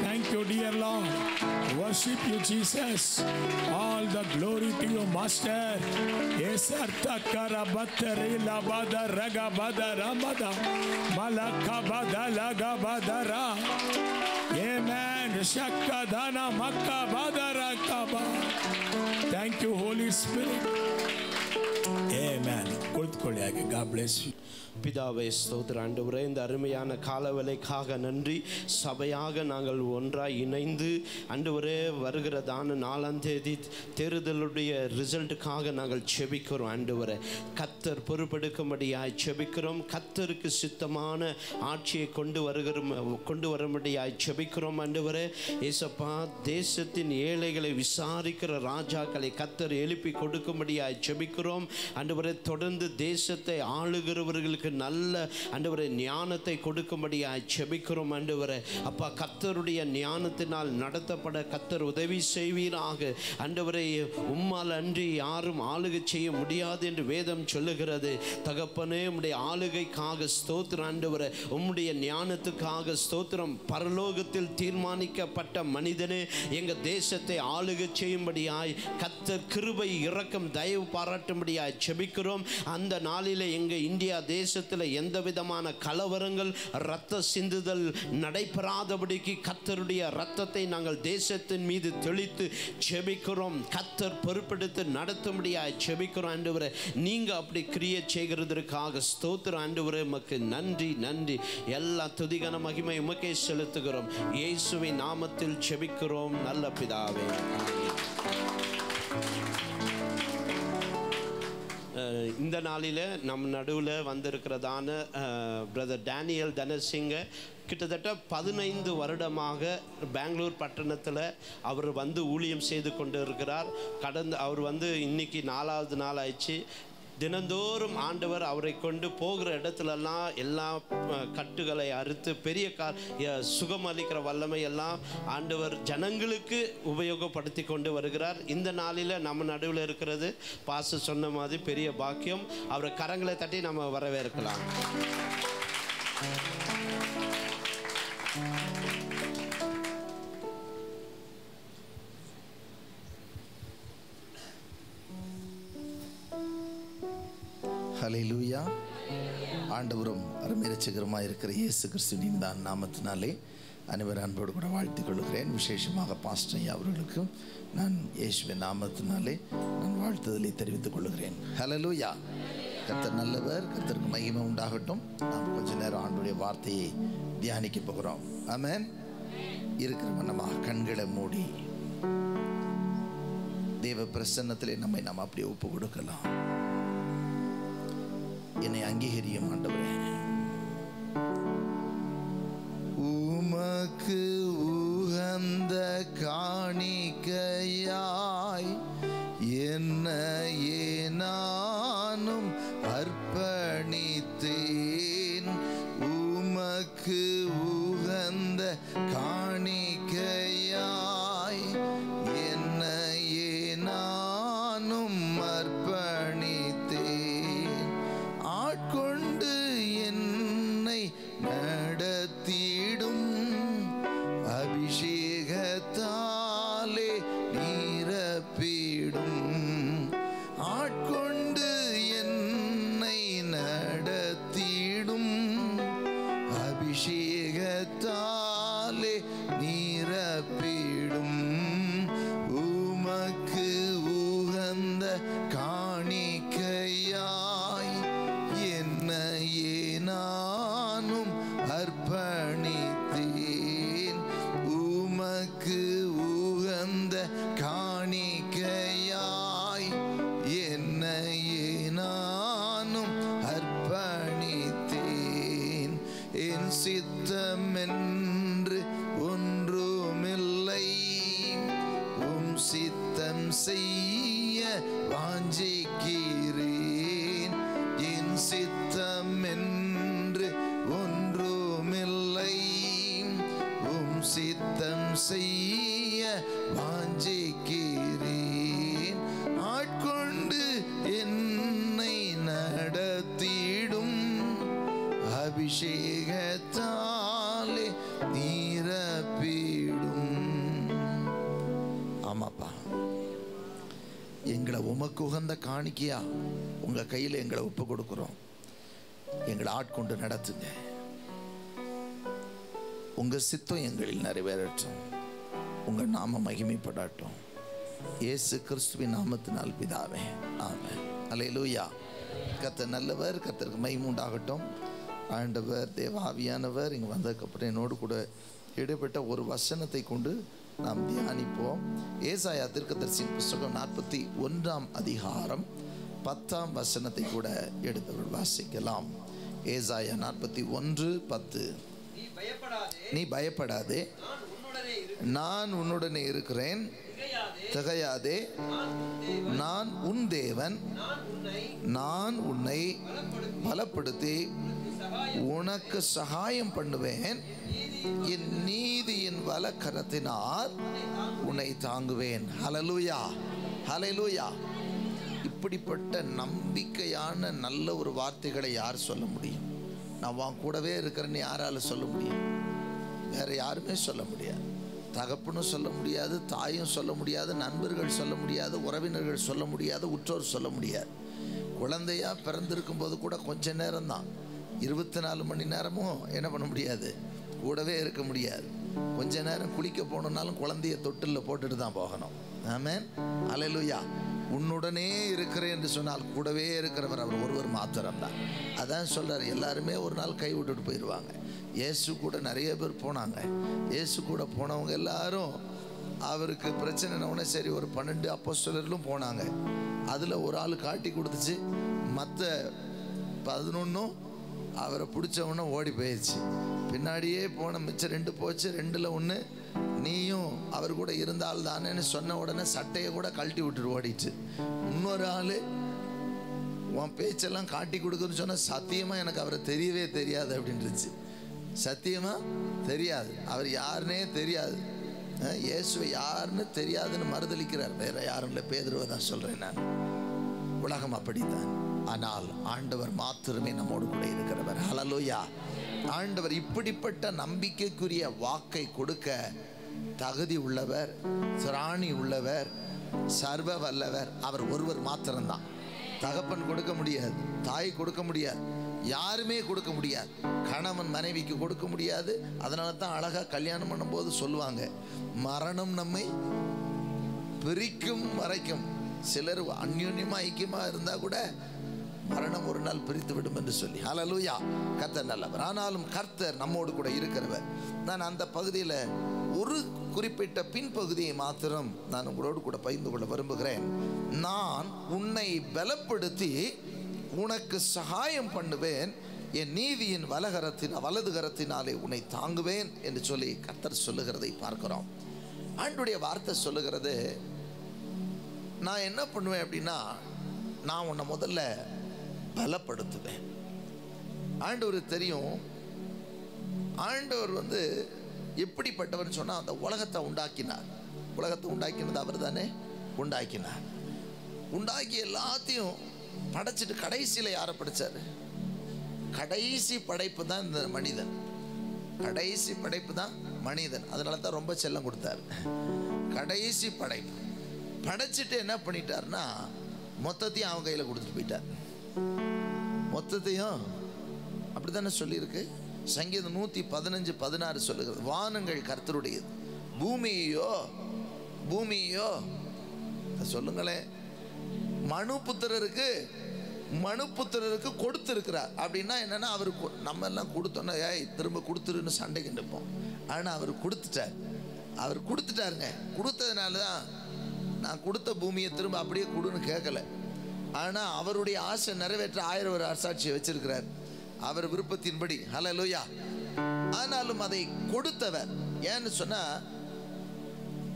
Thank you, dear Lord. Worship you, Jesus. All the glory to you, Master. Esarta karabatari labada ragabada ramada malakabada lagabadara. Amen. Shakadana makabada rakaba. Thank you, Holy Spirit. Amen. God bless you. பிதாவே ஸ்தோத்திர ஆண்டவரே, இந்த அருமையான காலவேளைக்காக நன்றி. சபையாக நாங்கள் ஒன்றாய் இணைந்து ஆண்டவரே வருகிறதான 4ஆம் தேதி தேர்தலுடைய ரிசல்ட்டுக்காக நாங்கள் செபிக்கிறோம். ஆண்டவரே கர்த்தர் பொறுப்பெடுக்கும்படியாய் செபிக்கிறோம். கர்த்தருக்கு சித்தமான ஆட்சியை கொண்டு வரும்படியாய் செபிக்கிறோம். ஆண்டவரே ஏசப்பா, தேசத்தின் ஏழைகளை விசாரிக்கிற ராஜாக்களை கர்த்தர் எழுப்பி கொடுக்கும்படியாய் செபிக்கிறோம். ஆண்டவரே தொடர்ந்து தேசத்தை ஆளுகிறவர்களுக்கு நல்ல ஆண்டவரே ஞானத்தை கொடுக்கும்படியாய் செபிக்கிறோம். ஆண்டவரே அப்பா, கர்த்தருடைய ஞானத்தினால் நடத்தப்பட கர்த்தர் உதவி செய்வீராக. ஆண்டவரே உம்மால் அன்றி யாரும் ஆளுகை செய்ய முடியாது என்று வேதம் சொல்லுகிறது. தகப்பனே, உம்முடைய ஆளுகைக்காக ஸ்தோத்திரம். ஆண்டவரே உம்முடைய ஞானத்துக்காக ஸ்தோத்திரம். பரலோகத்தில் தீர்மானிக்கப்பட்ட மனிதனே எங்க தேசத்தை ஆளுகை செய்யும்படியாய் கர்த்தர் கிருபை இரக்கம் தயவு பாராட்டும்படியாய் செபிக்கிறோம். அந்த நாளிலே எங்க இந்தியா தேசத்தில் எந்த விதமான கலவரங்கள் இரத்த சிந்துதல் நடைபெறாதபடிக்கு கர்த்தருடைய இரத்தத்தை நாங்கள் தேசத்தின் மீது தெளித்து செபிக்கிறோம். கர்த்தர் பொறுப்பெடுத்து நடத்தும்படியாய் செபிக்கிறோம். ஆண்டவரே நீங்க அப்படி கிரியை செய்கிறதற்காக ஸ்தோத்திரம். ஆண்டவரே உமக்கு நன்றி நன்றி. எல்லா துதிகன மகிமை உமக்கே செலுத்துகிறோம். இயேசுவின் நாமத்தில் செபிக்கிறோம் நல்ல பிதாவே. இந்த நாளில் நம் நடுவில் வந்திருக்கிறதான பிரதர் டேனியல் தனசிங்க கிட்டத்தட்ட 15 வருடமாக பெங்களூர் பட்டணத்தில் அவர் வந்து ஊழியம் செய்து கொண்டு இருக்கிறார். அவர் இன்னைக்கு 4வது நாள் ஆயிடுச்சு. தினந்தோறும் ஆண்டவர் அவரை கொண்டு போகிற இடத்துலலாம் எல்லா கட்டுகளை அறுத்து பெரிய சுகம் அளிக்கிற வல்லமை எல்லாம் ஆண்டவர் ஜனங்களுக்கு உபயோகப்படுத்தி கொண்டு வருகிறார். இந்த நாளில் நம்ம நடுவில் இருக்கிறது பாஸ்டர் சொன்ன மாதிரி பெரிய பாக்கியம். அவரை கரங்களை தட்டி நம்ம வரவேற்கலாம். ஹல்லேலூயா. ஆண்டவரும் அருமைரட்சகருமாய் இருக்கிற இயேசு கிறிஸ்துவின் தான் நாமத்தினாலே அனைவரும் அன்போடு கூட வாழ்த்திக் கொள்கிறேன். விசேஷமாக பாஸ்டர் ஐயா அவர்களுக்கும் நான் இயேசுவின் நாமத்தினாலே நான் வாழ்த்துதலை தெரிவித்துக் கொள்கிறேன். ஹல்லேலூயா. கர்த்தர் நல்லவர், கர்த்தருக்கு மகிமை உண்டாகட்டும். நாம் கொஞ்ச நேரம் ஆண்டவருடைய வார்த்தையை தியானிக்க போகிறோம். ஆமென். இருக்கிற வண்ணமாக கண்களை மூடி தேவ பிரசன்னத்திலே நம்மை நாம் அப்படியே ஒப்பு கொடுக்கலாம். என்னை அங்கீகரியும் ஆண்டவரே. உமக்கு உகந்த காணிக்கையாய் என்னையே நானும் அர்ப்பணித்தேன். உமக்கு உகந்த காணிக்கையாய் என்னையே நானும் அர்ப்பணித்தேன். ஆட்கொண்டு என்னை நடத்திடும் அபிஷேகத்தாலே நிரப்பிடும். ஆட்கொண்டு என்னை நடத்திடும் அபிஷேகத்தாலே நிரப்பிடும். உமக்கு உகந்த காணிக்கையாய் என்னையே நானும் அர்ப்பணித்தேன். உமக்கு உகந்த காணிக்கையாய் என்னையே நானும் அர்ப்பணித்தேன். என் சித்தமென்று ஒன்றுமில்லை, உம் சித்தம் செய்ய வாஞ்சிக்கிறேன். என் சித்தம் என்று ஒன்றுமில்லை, உம் சித்தம் செய்ய வாஞ்சிக்கிறேன். ஆட்கொண்டு என்னை நடத்திடும் அபிஷேகத்தாலே நிரப்பிடும். ஆமாப்பா, எங்களை உமக்கு உகந்த காணிக்கையா உங்கள் கையில் எங்களை ஒப்பு கொடுக்குறோம். எங்களை ஆட்கொண்டு நடத்துங்க. உங்கள் சித்தம் எங்களில் நிறைவேறட்டும். உங்கள் நாம மகிமைப்படட்டும். இயேசு கிறிஸ்துவின் நாமத்தினால் பிதாவே, ஆமென். அல்லேலூயா. கர்த்தர் நல்லவர். கர்த்தருக்கு மகிமை உண்டாகட்டும். ஆண்டவர் தேவாவியானவர் இங்கே வந்ததுக்கப்புறம் என்னோடு கூட இடைப்பட்ட ஒரு வசனத்தை கொண்டு நாம் தியானிப்போம். ஏசாயா தீர்க்கதரிசியின் புஸ்தகம் 41ஆம் அதிகாரம் 10ஆம் வசனத்தை கூட எடுத்து வாசிக்கலாம். ஏசாயா 41:10. நீ பயப்படாதே, நான் உன்னுடனே இருக்கிறேன். திகையாதே, நான் உன் தேவன். நான் உன்னை பலப்படுத்தி உனக்கு சகாயம் பண்ணுவேன். என் நீதியின் வலக்கரத்தினால் உன்னை தாங்குவேன். ஹல்லேலூயா, ஹல்லேலூயா. இப்படிப்பட்ட நம்பிக்கையான நல்ல ஒரு வார்த்தைகளை யார் சொல்ல முடியும்? நான் உன் கூடவே இருக்கிறேன்னு யாரால சொல்ல முடியும்? வேற யாருமே சொல்ல முடியாது. தகப்பனும் சொல்ல முடியாது, தாயும் சொல்ல முடியாது, நண்பர்கள் சொல்ல முடியாது, உறவினர்கள் சொல்ல முடியாது, உற்றோர் சொல்ல முடியாது. குழந்தையா பிறந்திருக்கும் போது கூட கொஞ்ச நேரம் தான், 24 மணி நேரமும் என்ன பண்ண முடியாது, கூடவே இருக்க முடியாது. கொஞ்ச நேரம் குளிக்க போகணுன்னாலும் குழந்தைய தொட்டிலில் போட்டுட்டு தான் போகணும். ஆமென், அல்லேலூயா. உன்னுடனே இருக்கிறேன் என்று சொன்னால் கூடவே இருக்கிறவர் அவர் ஒருவர் மாத்திரம்தான். அதான் சொல்றார், எல்லாருமே ஒரு நாள் கை விட்டுட்டு போயிடுவாங்க. இயேசு கூட நிறைய பேர் போனாங்க. இயேசு கூட போனவங்க எல்லாரும் அவருக்கு பிரச்சனைனவுடனே சரி ஒரு 12 அப்போஸ்தலர்களும் போனாங்க. அதில் ஒரு ஆள் காட்டி கொடுத்துச்சு, மற்ற 11 அவரை பிடிச்சவொன்னே ஓடி போயிடுச்சு. பின்னாடியே போன மிச்சம் 2 போச்சு. 2ல் 1 நீயும் அவர் கூட இருந்தால் தானேன்னு சொன்ன உடனே சட்டையை கூட கழட்டி விட்டுட்டு ஓடிச்சு. இன்னொரு ஆள் உன் பேச்செல்லாம் காட்டி கொடுக்குன்னு சொன்ன, சத்தியமாக எனக்கு அவரை தெரியவே தெரியாது அப்படின்ட்டுருச்சு. சத்தியமாக தெரியாது, அவர் யாருன்னே தெரியாது, இயேசுவை யாருன்னு தெரியாதுன்னு மறுதளிக்கிறார். வேற யாரும் இல்லை, பேதுருவை தான் சொல்கிறேன் நான். உலகம் அப்படித்தான். ஆனால் ஆண்டவர் மாத்திரமே நம்மோடு கூட இருக்கிறவர். ஹல்லேலூயா. ஆண்டவர் இப்படிப்பட்ட நம்பிக்கைக்குரிய வாக்கை கொடுக்க தகுதி உள்ளவர், திராணி உள்ளவர், சர்வ வல்லவர் அவர் ஒருவர் மாத்திரம்தான். தகப்பன் கொடுக்க முடியாது, தாய் கொடுக்க முடியாது, யாருமே கொடுக்க முடியாது. கணவன் மனைவிக்கு கொடுக்க முடியாது. அதனால தான் அழகா கல்யாணம் பண்ணும்போது சொல்லுவாங்க, மரணம் நம்மை பிரிக்கும் வரைக்கும். சிலர் அந்யோன்யமா ஐக்கியமா இருந்தா கூட மரணம் ஒரு நாள் பிரித்து விடும் என்று சொல்லி. ஹல்லேலூயா. கர்த்தர் நல்லவர். ஆனாலும் கர்த்தர் நம்மோடு கூட இருக்கிறவர். நான் அந்த பகுதியில் ஒரு குறிப்பிட்ட பின்பகுதியை மாத்திரம் நான் உங்களோடு கூட பகிர்ந்து கொள்ள விரும்புகிறேன். நான் உன்னை பலப்படுத்தி உனக்கு சகாயம் பண்ணுவேன். என் நீதியின் வலது கரத்தினாலே உன்னை தாங்குவேன் என்று சொல்லி கர்த்தர் சொல்லுகிறதை பார்க்கிறோம். ஆண்டவருடைய வார்த்தை சொல்லுகிறது, நான் என்ன பண்ணுவேன் அப்படின்னா, நான் உன்னை முதல்ல பலப்படுத்துவேன். ஆண்டவர் தெரியும். ஆண்டவர் எப்படிப்பட்டவர் சொன்னால், அந்த உலகத்தை உண்டாக்கினார். உலகத்தை உண்டாக்கினது அவர் தானே உண்டாக்கினார். உண்டாக்கி எல்லாத்தையும் படைச்சிட்டு கடைசியில் யாரை படைச்சார்? கடைசி படைப்பு தான் இந்த மனிதன். கடைசி படைப்பு தான் மனிதன். அதனால தான் ரொம்ப செல்லம் கொடுத்தார். கடைசி படைப்பு படைச்சிட்டு என்ன பண்ணிட்டார்னா, மொத்தத்தையும் அவன் கையில் கொடுத்துட்டு போயிட்டார். மொத்தத்தையும் அப்படி தானே சொல்லியிருக்கு. சங்கீதம் 115:16 சொல்லுகிறது, வானங்கள் கர்த்தருடையது, பூமியோ சொல்லுங்களேன், மனுபுத்திரருக்கு கொடுத்துருக்கிறார். அப்படின்னா என்னன்னா, அவருக்கு நம்ம எல்லாம் கொடுத்தோன்னா திரும்ப கொடுத்துருன்னு சண்டைக்கு நிற்போம். ஆனால் அவர் கொடுத்துட்டார். அவர் கொடுத்துட்டாருங்க. கொடுத்ததுனால தான் நான் கொடுத்த பூமியை திரும்ப அப்படியே கொடுன்னு கேட்கல. ஆனால் அவருடைய ஆசை நிறைவேற்ற 1000 ஒரு அரசாட்சியை வச்சிருக்கிறார் அவர் விருப்பத்தின்படி. ஹல்லேலூயா. ஆனாலும் அதை கொடுத்தவர் ஏன்னு சொன்னா,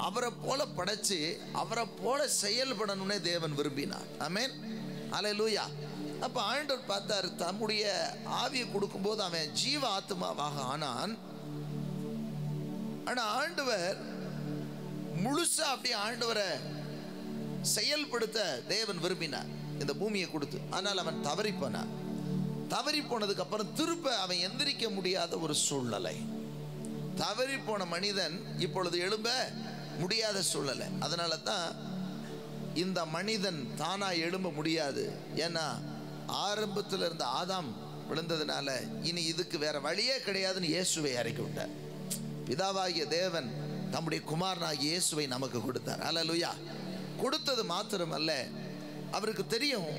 அவரை போல படைச்சு அவரை போல செயல்படணும்னே தேவன் விரும்பினார். ஆமென், ஹல்லேலூயா. அப்ப ஆண்டவர் பார்த்தார், தம்முடைய ஆவியை கொடுக்கும்போது அவன் ஜீவ ஆத்மாவாக ஆனான். ஆனா ஆண்டவர் முழுசா அப்படியே ஆண்டவரை செயல்படுத்த தேவன் விரும்பினார் இந்த பூமியை கொடுத்து. ஆனால் அவன் தவறி போனான். தவறி போனதுக்கு அப்புறம் திரும்ப அவன் எந்திரிக்க முடியாத ஒரு சூழ்நிலை. தவறி போன மனிதன் இப்பொழுது எழும்ப முடியாத சூழ்நிலை. அதனால தான் இந்த மனிதன் தானா எழும்ப முடியாது. ஏன்னா ஆரம்பத்தில் இருந்த ஆதாம் விழுந்ததுனால இனி இதுக்கு வேற வழியே கிடையாதுன்னு இயேசுவை இறக்கி விட்டார். பிதாவாகிய தேவன் தம்முடைய குமாரனாகிய இயேசுவை நமக்கு கொடுத்தார். அல்லேலூயா. கொடுத்தது மாத்திரமல்ல, அவருக்கு தெரியும்,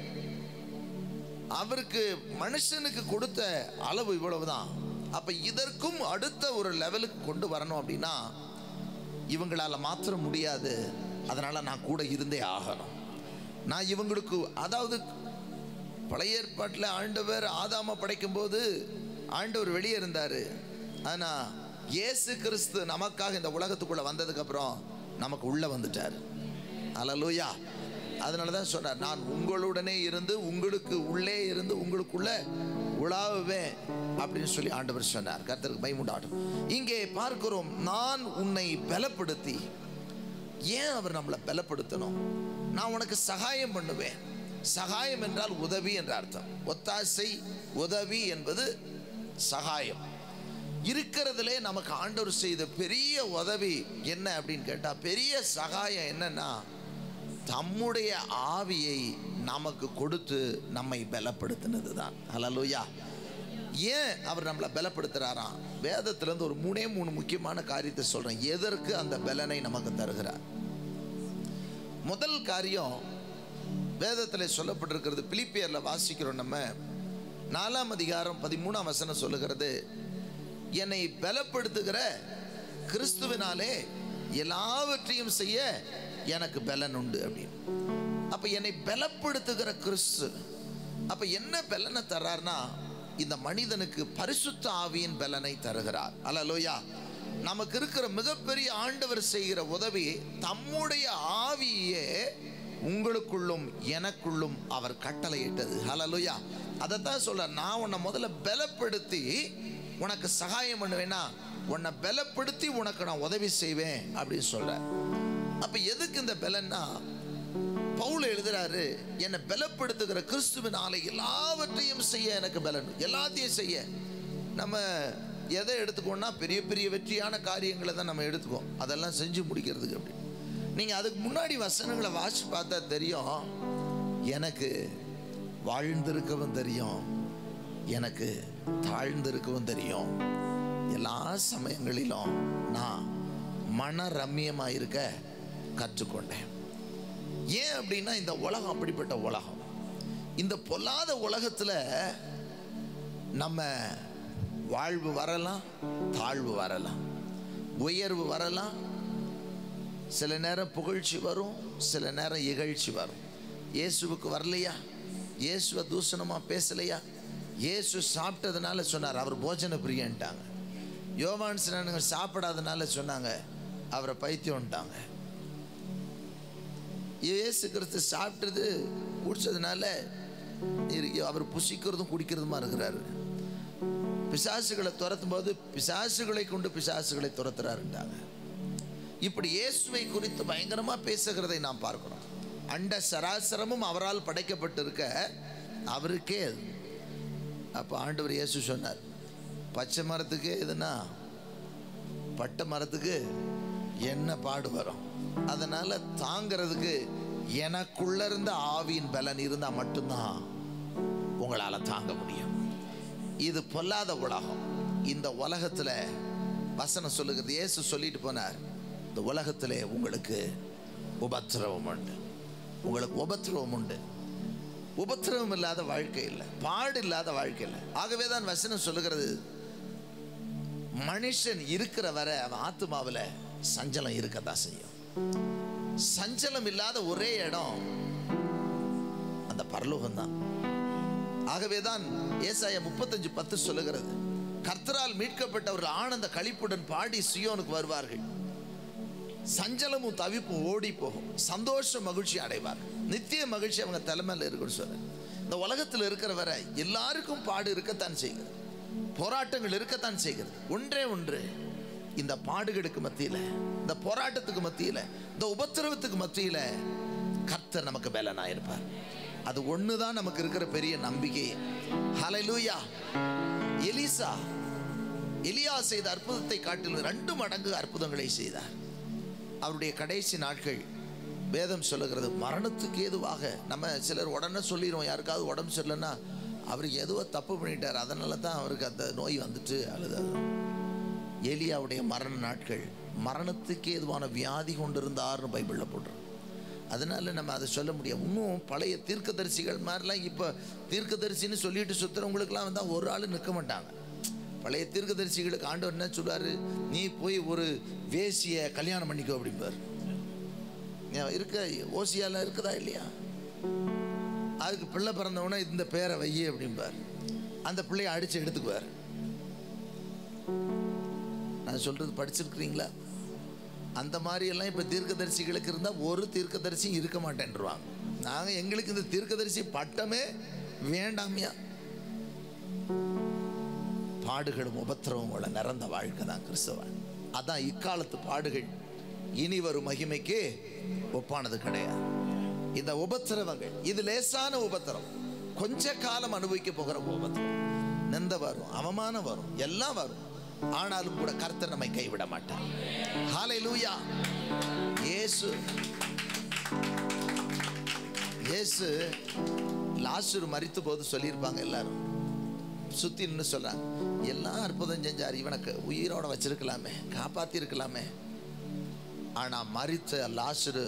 அவருக்கு மனுஷனுக்கு கொடுத்த அளவு இவ்வளவுதான். அப்ப இதற்கும் அடுத்த ஒரு லெவலுக்கு கொண்டு வரணும் அப்படின்னா இவங்களால மாத்திரம் முடியாது. அதனால நான் கூட இருந்தே ஆகணும். நான் இவங்களுக்கு, அதாவது பழைய ஏற்பாட்டில் ஆண்டவர் ஆதாமை படைக்கும் போது ஆண்டவர் வெளியே இருந்தார். ஆனால் இயேசு கிறிஸ்து நமக்காக இந்த உலகத்துக்குள்ளே வந்ததுக்கப்புறம் நமக்கு உள்ளே வந்துட்டார். அல்லேலூயா. அதனால தான் சொன்னார், நான் உங்களுடனே இருந்து உங்களுக்கு உள்ளே இருந்து உங்களுக்குள்ளே உலாவுவேன் அப்படின்னு சொல்லி ஆண்டவர் சொன்னார். கர்த்தருக்கு மகிமை உண்டாகட்டும். இங்கே பார்க்கிறோம், நான் உன்னை பலப்படுத்தி. ஏன் அவர் நம்மளை பலப்படுத்தணும்? நான் உனக்கு சகாயம் பண்ணுவேன். சகாயம் என்றால் உதவி என்ற அர்த்தம். ஒத்தாசை, உதவி என்பது சகாயம். இருக்கிறதுலே நமக்கு ஆண்டவர் செய்த பெரிய உதவி என்ன அப்படின்னு கேட்டால், பெரிய சகாயம் என்னன்னா தம்முடைய ஆவியை நமக்கு கொடுத்து நம்மை பலப்படுத்தினது தான். அல்லேலூயா. ஏன் அவர் நம்மளை பலப்படுத்துறாராம்? வேதத்திலிருந்து ஒரு 3 முக்கியமான காரியத்தை சொல்றேன். எதற்கு அந்த பலனை நமக்கு தருகிறார்? முதல் காரியம் வேதத்தில் சொல்லப்பட்டிருக்கிறது. பிலிப்பியரில் வாசிக்கிறோம் நம்ம 4ஆம் அதிகாரம் 13ஆம் வசனம் சொல்லுகிறது, என்னை பலப்படுத்துகிற கிறிஸ்துவினாலே எல்லாவற்றையும் செய்ய எனக்கு பலன் உண்டு அப்படின்னு. அப்ப என்னை பலப்படுத்துகிற கிறிஸ்து. அப்ப என்ன பலனை தர்றார்னா, இந்த மனிதனுக்கு பரிசுத்த ஆவியின் பலனை தருகிறார். அல்லேலூயா. நமக்கு இருக்கிற மிகப்பெரிய ஆண்டவர் செய்கிற உதவி, தம்முடைய ஆவியே உங்களுக்குள்ளும் எனக்குள்ளும் அவர் கட்டளையிட்டது. அல்லேலூயா. அதைத்தான் சொல்ற, நான் உன்னை முதல்ல பலப்படுத்தி உனக்கு சகாயம் பண்ணுவேன்னா, உன்னை பலப்படுத்தி உனக்கு நான் உதவி செய்வேன் அப்படின்னு சொல்ற. அப்ப எதுக்கு இந்த பலன்னா, பவுல் எழுதுறாரு, என்னை பலப்படுத்துகிற கிறிஸ்துவினாலே எல்லாவற்றையும் செய்ய எனக்கு பலன். எல்லாத்தையும் செய்ய. நம்ம எதை எடுத்துக்கோன்னா பெரிய பெரிய வெற்றியான காரியங்களை தான் நம்ம எடுத்துக்கோம், அதெல்லாம் செஞ்சு முடிக்கிறதுக்கு. அப்படி நீங்கள் அதுக்கு முன்னாடி வசனங்களை வாசி பார்த்தா தெரியும், எனக்கு வாழ்ந்திருக்கவும் தெரியும், எனக்கு தாழ்ந்திருக்கவும் தெரியும். எல்லா சமயங்களிலும் நான் மன ரம்மியமாக இருக்க கற்றுக்கொண்டேன். ஏன் அப்படின்னா, இந்த உலகம் அப்படிப்பட்ட உலகம். இந்த பொல்லாத உலகத்தில் நம்ம வாழ்வு வரலாம், தாழ்வு வரலாம், உயர்வு வரலாம். சில நேரம் புகழ்ச்சி வரும், சில நேரம் இகழ்ச்சி வரும். இயேசுவுக்கு வரலையா? இயேசுவை தூஷணமாக பேசலையா? இயேசு சாப்பிட்டதுனால சொன்னார் அவர் போஜன பிரியன்ட்டாங்க. யோவான் ஸ்நானகர் சாப்பிடாதனால சொன்னாங்க அவரை பைத்தியம்ட்டாங்க. இயேசு கிறிஸ்து சாப்பிட்டது குடிச்சதுனால அவர் புசிக்கிறதும் குடிக்கிறதுமா இருக்கிறாரு. பிசாசுகளை துரத்தும் போது பிசாசுகளை கொண்டு பிசாசுகளை துரத்துறாருட்டாங்க. இப்படி இயேசுவை குறித்து பயங்கரமா பேசுகிறதை நாம் பார்க்கிறோம். அண்ட சராசரமும் அவரால் படைக்கப்பட்டிருக்க அவருக்கே. அப்போ ஆண்டவர் இயேசு சொன்னார், பச்சை மரத்துக்கு எதுனா பட்டை மரத்துக்கு என்ன பாடு வரும், அதனால தாங்கிறதுக்கு எனக்குள்ள இருந்த ஆவியின் பலன் இருந்தால் மட்டும்தான் உங்களால் தாங்க முடியும். இது பொல்லாத உலகம். இந்த உலகத்தில் வசனம் சொல்லுகிறது, இயேசு சொல்லிட்டு போனார், இந்த உலகத்திலே உங்களுக்கு உபத்திரவம் உண்டு. உங்களுக்கு உபத்திரவம் உண்டு. உபத்திரவம் இல்லாத வாழ்க்கை இல்லை, பாடு இல்லாத வாழ்க்கை இல்லை. ஆகவே தான் வசனம் சொல்லுகிறது, மனுஷன் இருக்கிற வரை அவன் ஆத்மாவில் சஞ்சலம் இருக்கத்தான் செய்யும். சஞ்சலம் இல்லாத ஒரே இடம் அந்த பரலோகம் தான். ஆகவேதான் ஏசாயா 35:10 சொல்லுகிறது, கர்த்தரால் மீட்கப்பட்டவர்கள் ஆனந்த களிப்புடன் பாடி சியோனுக்கு வருவார்கள், சஞ்சலமும் தவிப்பும் ஓடி போகும், சந்தோஷ மகிழ்ச்சி அடைவார், நித்திய மகிழ்ச்சி அவங்க தலைமையில் இருக்குன்னு சொல்ற. இந்த உலகத்தில் இருக்கிற வரை எல்லாருக்கும் பாடு இருக்கத்தான் செய்கிறது, போராட்டங்கள் இருக்கத்தான் செய்கிறது. ஒன்றே ஒன்று, இந்த பாடுகளுக்கு மத்தியில், இந்த போராட்டத்துக்கு மத்தியில், இந்த உபத்திரவத்துக்கு மத்தியில் கர்த்தர் நமக்கு பலனாயிருப்பார். அது ஒண்ணுதான் நமக்கு இருக்கிற பெரிய நம்பிக்கை. ஹல்லேலூயா. எலியா செய்த அற்புதத்தை காட்டிலும் 2 மடங்கு அற்புதங்களை செய்தார். அவருடைய கடைசி நாட்கள் வேதம் சொல்லுகிறது மரணத்துக்கு ஏதுவாக. நம்ம சிலர் உடனே சொல்லிடுவோம், யாருக்காவது உடம்பு சரியில்லைன்னா அவருக்கு எதுவோ தப்பு பண்ணிட்டார், அதனால தான் அவருக்கு அந்த நோய் வந்துட்டு அழுத. எலியாவுடைய மரண நாட்கள் மரணத்துக்கு ஏதுவான வியாதி கொண்டிருந்தார்னு பைபிளில் போடுறோம். அதனால நம்ம அதை சொல்ல முடியாது. இன்னும் பழைய தீர்க்கதரிசிகள் மாதிரிலாம் இப்போ தீர்க்கதரிசின்னு சொல்லிட்டு சுற்றுறவங்களுக்கெல்லாம் வந்தால் ஒரு ஆள் நிற்க மாட்டாங்க. பழைய தீர்க்கதரிசிகளுக்கு ஆண்டவர் என்ன சொல்றாரு, நீ போய் ஒரு வேசியை கல்யாணம் பண்ணிக்கோ அப்படிம்பார். இருக்க ஓசியால இருக்குதா இல்லையா, அதுக்கு பிள்ளை பிறந்தவொடனே இந்த பேரை வையே அப்படிம்பார். அந்த பிள்ளைய அடிச்சு எடுத்துக்குவார். நான் சொல்றது படிச்சிருக்கிறீங்களா? அந்த மாதிரி எல்லாம் இப்போ தீர்க்கதரிசிகளுக்கு இருந்தால் ஒரு தீர்க்கதரிசியும் இருக்க மாட்டேன்ருவாங்க. நாங்கள் எங்களுக்கு இந்த தீர்க்கதரிசி பட்டமே வேண்டாமியா. பாடுகளும் உபத்திரவங்கள நிறந்த வாழ்க்கை தான் கிறிஸ்தவன். அதான் இக்காலத்து பாடுகள் இனி வரும் மகிமைக்கு ஒப்பானது கிடையாது. இந்த உபத்திரவங்கள் இது லேசான உபத்திரம், கொஞ்ச காலம் அனுபவிக்க போகிற உபத்திரம். நிந்த வரும், அவமானம் வரும், எல்லாம் வரும். ஆனாலும் கூட கர்த்தர் நம்மை கைவிட மாட்டார். ஹல்லேலூயா. இயேசு லாசரு மரித்த போது சொல்லியிருப்பாங்க, எல்லாரும் சுத்தி நின்று சொல்றாங்க, எல்லாம் அற்புதம் செஞ்சார், இவனுக்கு உயிரோட வச்சிருக்கலாமே, காப்பாத்தி இருக்கலாமே. ஆனா மரித்த லாசரு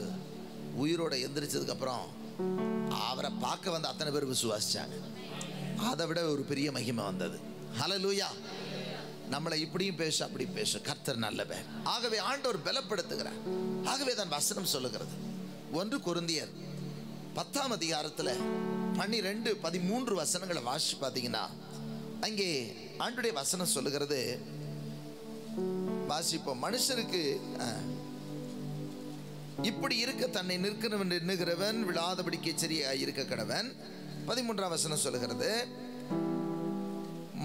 உயிரோட எந்திரிச்சதுக்கு அப்புறம் அவரை பார்க்க வந்த அத்தனை பேர் விசுவாசிச்சாங்க. அதை விட ஒரு பெரிய மகிமை வந்தது. ஹல்லேலூயா. நம்மளை இப்படியும் பேச அப்படி பேச கர்த்தர் நல்லவர். ஆகவே ஆண்டவர் பலப்படுத்துகிறார். ஆகவே தான் வசனம் சொல்லுகிறது, 1 கொரிந்தியர் 10ஆம் அதிகாரத்தில் 12, 13 வசனங்களை வாசிச்சு பார்த்தீங்கன்னா அங்கே ஆண்டுடைய வசனம் சொல்லுகிறது. வாசிப்போம். மனுஷருக்கு இப்படி இருக்க தன்னை நிற்கிறவன் எண்ணுகிறவன் விழாதபடிக்கு எச்சரிக்கையாய் இருக்க கடவன். 13ஆம் வசனம் சொல்லுகிறது,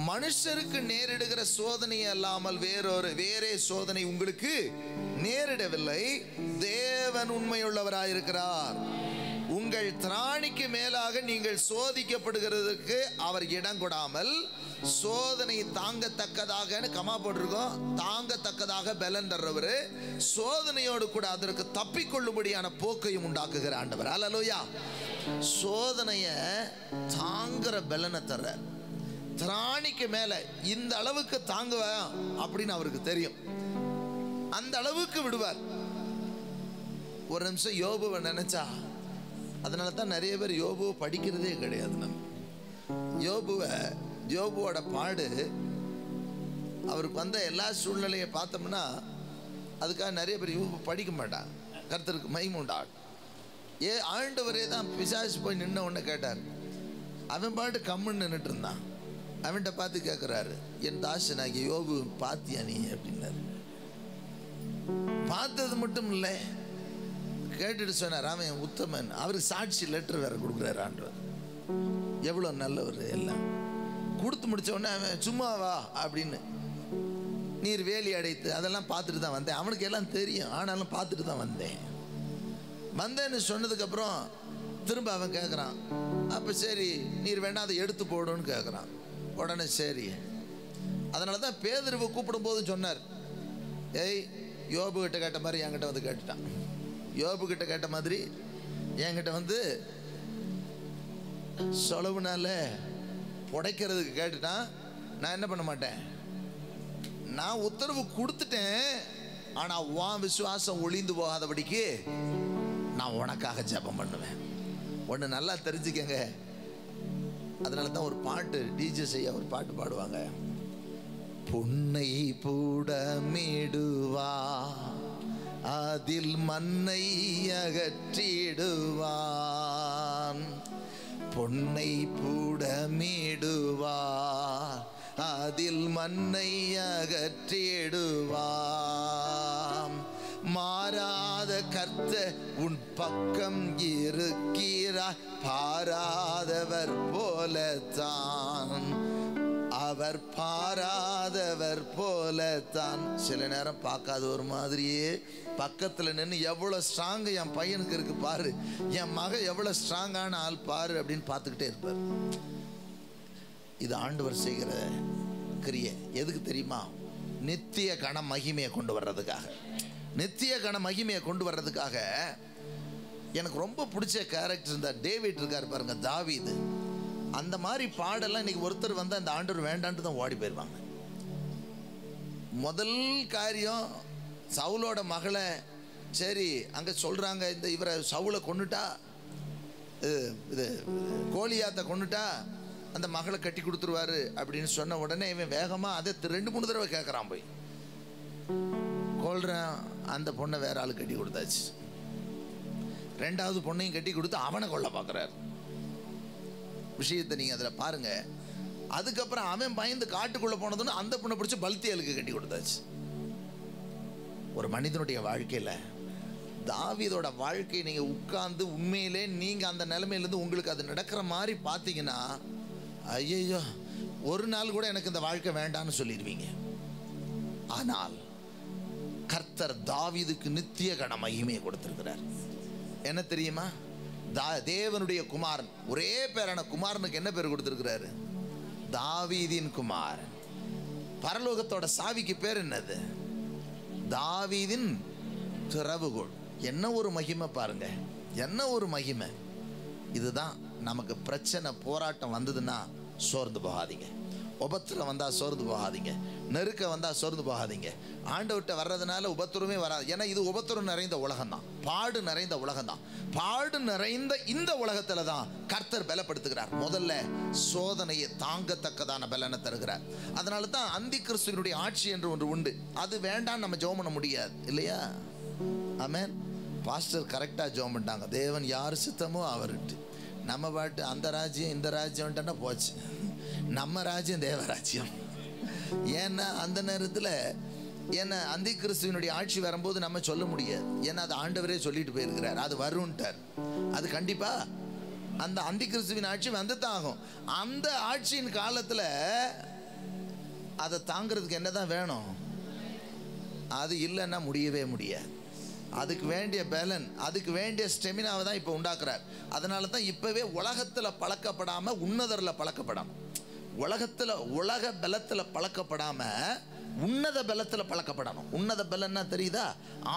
மனுஷருக்கு நேரிடுகிற சோதனை அல்லாமல் வேறே சோதனை உங்களுக்கு நேரிடவில்லை. தேவன் உண்மையுள்ளவராயிருக்கிறார். உங்கள் திராணிக்கு மேலாக நீங்கள் சோதிக்கப்படுகிறதுக்கு அவர் இடம் கொடாமல் சோதனை தாங்கத்தக்கதாக கமா போட்டிருக்கோம், தாங்கத்தக்கதாக பலன் தர்றவர், சோதனையோடு கூட அதற்கு தப்பிக்கொள்ளும்படியான போக்கையும் உண்டாக்குகிற ஆண்டவர். அல்லேலூயா. சோதனைய தாங்குற பலனை தர்ற, திராணிக்கு மேல இந்த அளவுக்கு தாங்குவேன் அப்படின்னு அவருக்கு தெரியும், அந்த அளவுக்கு விடுவார். ஒரு நிமிஷம் யோபுவை நினைச்சா, அதனால தான் நிறைய பேர் யோபுவை படிக்கிறதே கிடையாது. நம்ம யோபுவோட பாடு, அவருக்கு வந்த எல்லா சூழ்நிலையை பார்த்தோம்னா அதுக்காக நிறைய பேர் யோபு படிக்க மாட்டாங்க. கர்த்தருக்கு மகிமை உண்டாகும். ஆண்டவரே தான் பிசாசு போய் நின்ன உடனே கேட்டார். அவன் பாட்டு கம்முன்னு நின்றுட்டு இருந்தான். அவன்கிட்ட பார்த்து கேட்குறாரு, என் தாசனாகிய யோபு பாத்தியா நீ அப்படின்னாரு. பார்த்தது மட்டும் இல்லை, கேட்டுட்டு சொன்னார், அவன் உத்தமன். அவருக்கு சாட்சி லெட்டர் வேற கொடுக்குறாரு ஆண்டவர். எவ்வளோ நல்லவர். எல்லாம் கொடுத்து முடிச்ச உடனே அவன் சும்மாவா அப்படின்னு, நீர் வேலி அடைத்து அதெல்லாம் பார்த்துட்டு தான் வந்தேன். அவனுக்கு எல்லாம் தெரியும், ஆனாலும் பார்த்துட்டு தான் வந்தேன்னு சொன்னதுக்கப்புறம் திரும்ப அவன் கேட்குறான், அப்போ சரி நீர் வேணா அதை எடுத்து போடுன்னு கேட்குறான். உடனே சரி. அதனால தான் பேதுருவை கூப்பிடும் போதும் சொன்னார், ஏய் யோபு கிட்ட கேட்ட மாதிரி என்கிட்ட வந்து கேட்டுட்டான். யோபு கிட்ட கேட்ட மாதிரி என்கிட்ட வந்து சொலவுனால புடைக்கிறதுக்கு கேட்டுட்டான். நான் என்ன பண்ண மாட்டேன், நான் உத்தரவு கொடுத்துட்டேன். ஆனால் உன் விசுவாசம் ஒளிந்து போகாதபடிக்கு நான் உனக்காக ஜெபம் பண்ணுவேன். ஒன்று நல்லா தெரிஞ்சுக்கங்க. அதனால தான் ஒரு பாட்டு டிஜே செய்ய ஒரு பாட்டு பாடுவாங்க, பொன்னை பூடமிடுவா அதில் மண்ணை அகற்றிடுவான். பொன்னை பூடமிடுவா அதில் மண்ணை அகற்றிடுவான். மாறாத கர்த்தர் உன் பக்கம் இருக்கிறார், பாராதவர் போலத்தான் அவர், பாராதவர் போலத்தான். சில நேரம் பார்க்காத ஒரு மாதிரியே பக்கத்தில் நின்று எவ்வளோ ஸ்ட்ராங்கு என் பையனுக்கு இருக்கு பாரு, என் மக எவ்வளோ ஸ்ட்ராங்கான ஆள் பாரு அப்படின்னு பார்த்துக்கிட்டே இருப்பார். இது ஆண்டவர் செய்கிற கிரியை. எதுக்கு தெரியுமா? நித்திய கன மகிமையை கொண்டு வர்றதுக்காக. நித்திய கன மகிமையை கொண்டு வர்றதுக்காக. எனக்கு ரொம்ப பிடிச்ச கேரக்டர் இந்த டேவிட் இருக்கார் பாருங்க, தாவீது. அந்த மாதிரி பாடெல்லாம் இன்னைக்கு ஒருத்தர் வந்து அந்த ஆண்டவர் வேண்டான்ட்டு தான் ஓடி போயிடுவாங்க. முதல் காரியம் சவுலோட மகளை, சரி அங்கே சொல்கிறாங்க இந்த இவரை சவுலை கொண்டுட்டா, இது கோலியாத்தை கொண்டுட்டா அந்த மகளை கட்டி கொடுத்துருவாரு அப்படின்னு சொன்ன உடனே இவன் வேகமாக அதை 2-3 தடவை கேட்குறான். போய் கொள்றான். அந்த பொண்ணை வேற ஆள் கட்டி கொடுத்தாச்சு. 2வது பொண்ணையும் கட்டி கொடுத்து அவனை கொல்ல பார்க்குறாரு. விஷயத்தை நீங்கள் அதில் பாருங்க. அதுக்கப்புறம் அவன் பயந்து காட்டுக்குள்ளே போனதுன்னு அந்த பொண்ணை பிடிச்சி பல்தியலுக்கு கட்டி கொடுத்தாச்சு. ஒரு மனிதனுடைய வாழ்க்கையில் தாவீதோட வாழ்க்கையை நீங்கள் உட்கார்ந்து உண்மையிலே நீங்கள் அந்த நிலைமையிலேருந்து உங்களுக்கு அது நடக்கிற மாதிரி பார்த்தீங்கன்னா, ஐயோ ஒரு நாள் கூட எனக்கு இந்த வாழ்க்கை வேண்டான்னு சொல்லிடுவீங்க. ஆனால் கர்த்தர் தாவீதுக்கு நித்திய கன மகிமையை கொடுத்திருக்கிறார். என்ன தெரியுமா? தேவனுடைய குமாரன், ஒரே பேரான குமாரனுக்கு என்ன பேர் கொடுத்திருக்கிறாரு? தாவீதின் குமாரன். பரலோகத்தோட சாவிக்கு பேர் என்னது? தாவீதின் திறவுகோல். என்ன ஒரு மகிமை பாருங்க, என்ன ஒரு மகிமை. இதுதான் நமக்கு பிரச்சனை போராட்டம் வந்ததுன்னா சோர்ந்து போகாதீங்க. உபத்திரம் வந்தால் சோர்ந்து போகாதீங்க. நெருக்க வந்தால் சோர்ந்து போகாதீங்க. ஆண்டவர்கிட்ட வர்றதுனால உபத்திரமே வராது. ஏன்னா இது உபத்திரம் நிறைந்த உலகம்தான், பாடு நிறைந்த உலகம்தான். பாடு நிறைந்த இந்த உலகத்தில் தான் கர்த்தர் பலப்படுத்துகிறார். முதல்ல சோதனையை தாங்கத்தக்கதான பலனை தருகிறார். அதனால தான் அந்தி கிறிஸ்துவினுடைய ஆட்சி என்று ஒன்று உண்டு. அது வேண்டாம் நம்ம ஜெபம் பண்ண முடியாது இல்லையா? ஆமென். பாஸ்டர் கரெக்டாக ஜெபம் பண்ணிட்டாங்க. தேவன் யார் சித்தமோ அவர்ட்டு. நம்ம பாட்டு அந்த ராஜ்யம் இந்த ராஜ்யம்ட்டா போச்சு. நம்ம ராஜ்யம் தேவராஜ்யம். ஏன்னா அந்த நேரத்தில் ஏன்னா அந்தி கிறிஸ்துவினுடைய ஆட்சி வரும்போது நம்ம சொல்ல முடியாது. ஏன்னா அது ஆண்டவரே சொல்லிட்டு போயிருக்கிறார், அது வரும்ட்டார். அது கண்டிப்பாக அந்த அந்தி கிறிஸ்துவின் ஆட்சி வந்து தான் ஆகும். அந்த ஆட்சியின் காலத்தில் அதை தாங்கிறதுக்கு என்ன தான் வேணும்? அது இல்லைன்னா முடியவே முடியாது. அதுக்கு வேண்டிய பலன், அதுக்கு வேண்டிய ஸ்டெமினாவை தான் இப்போ உண்டாக்குறார். அதனால தான் இப்போவே உலகத்தில் பழக்கப்படாமல் உன்னதரில் பழக்கப்படாமல், உலகத்தில் உலக பலத்தில் பழக்கப்படாமல் உன்னத பலத்தில் பழக்கப்படணும். உன்னத பலன்னா தெரியுதா?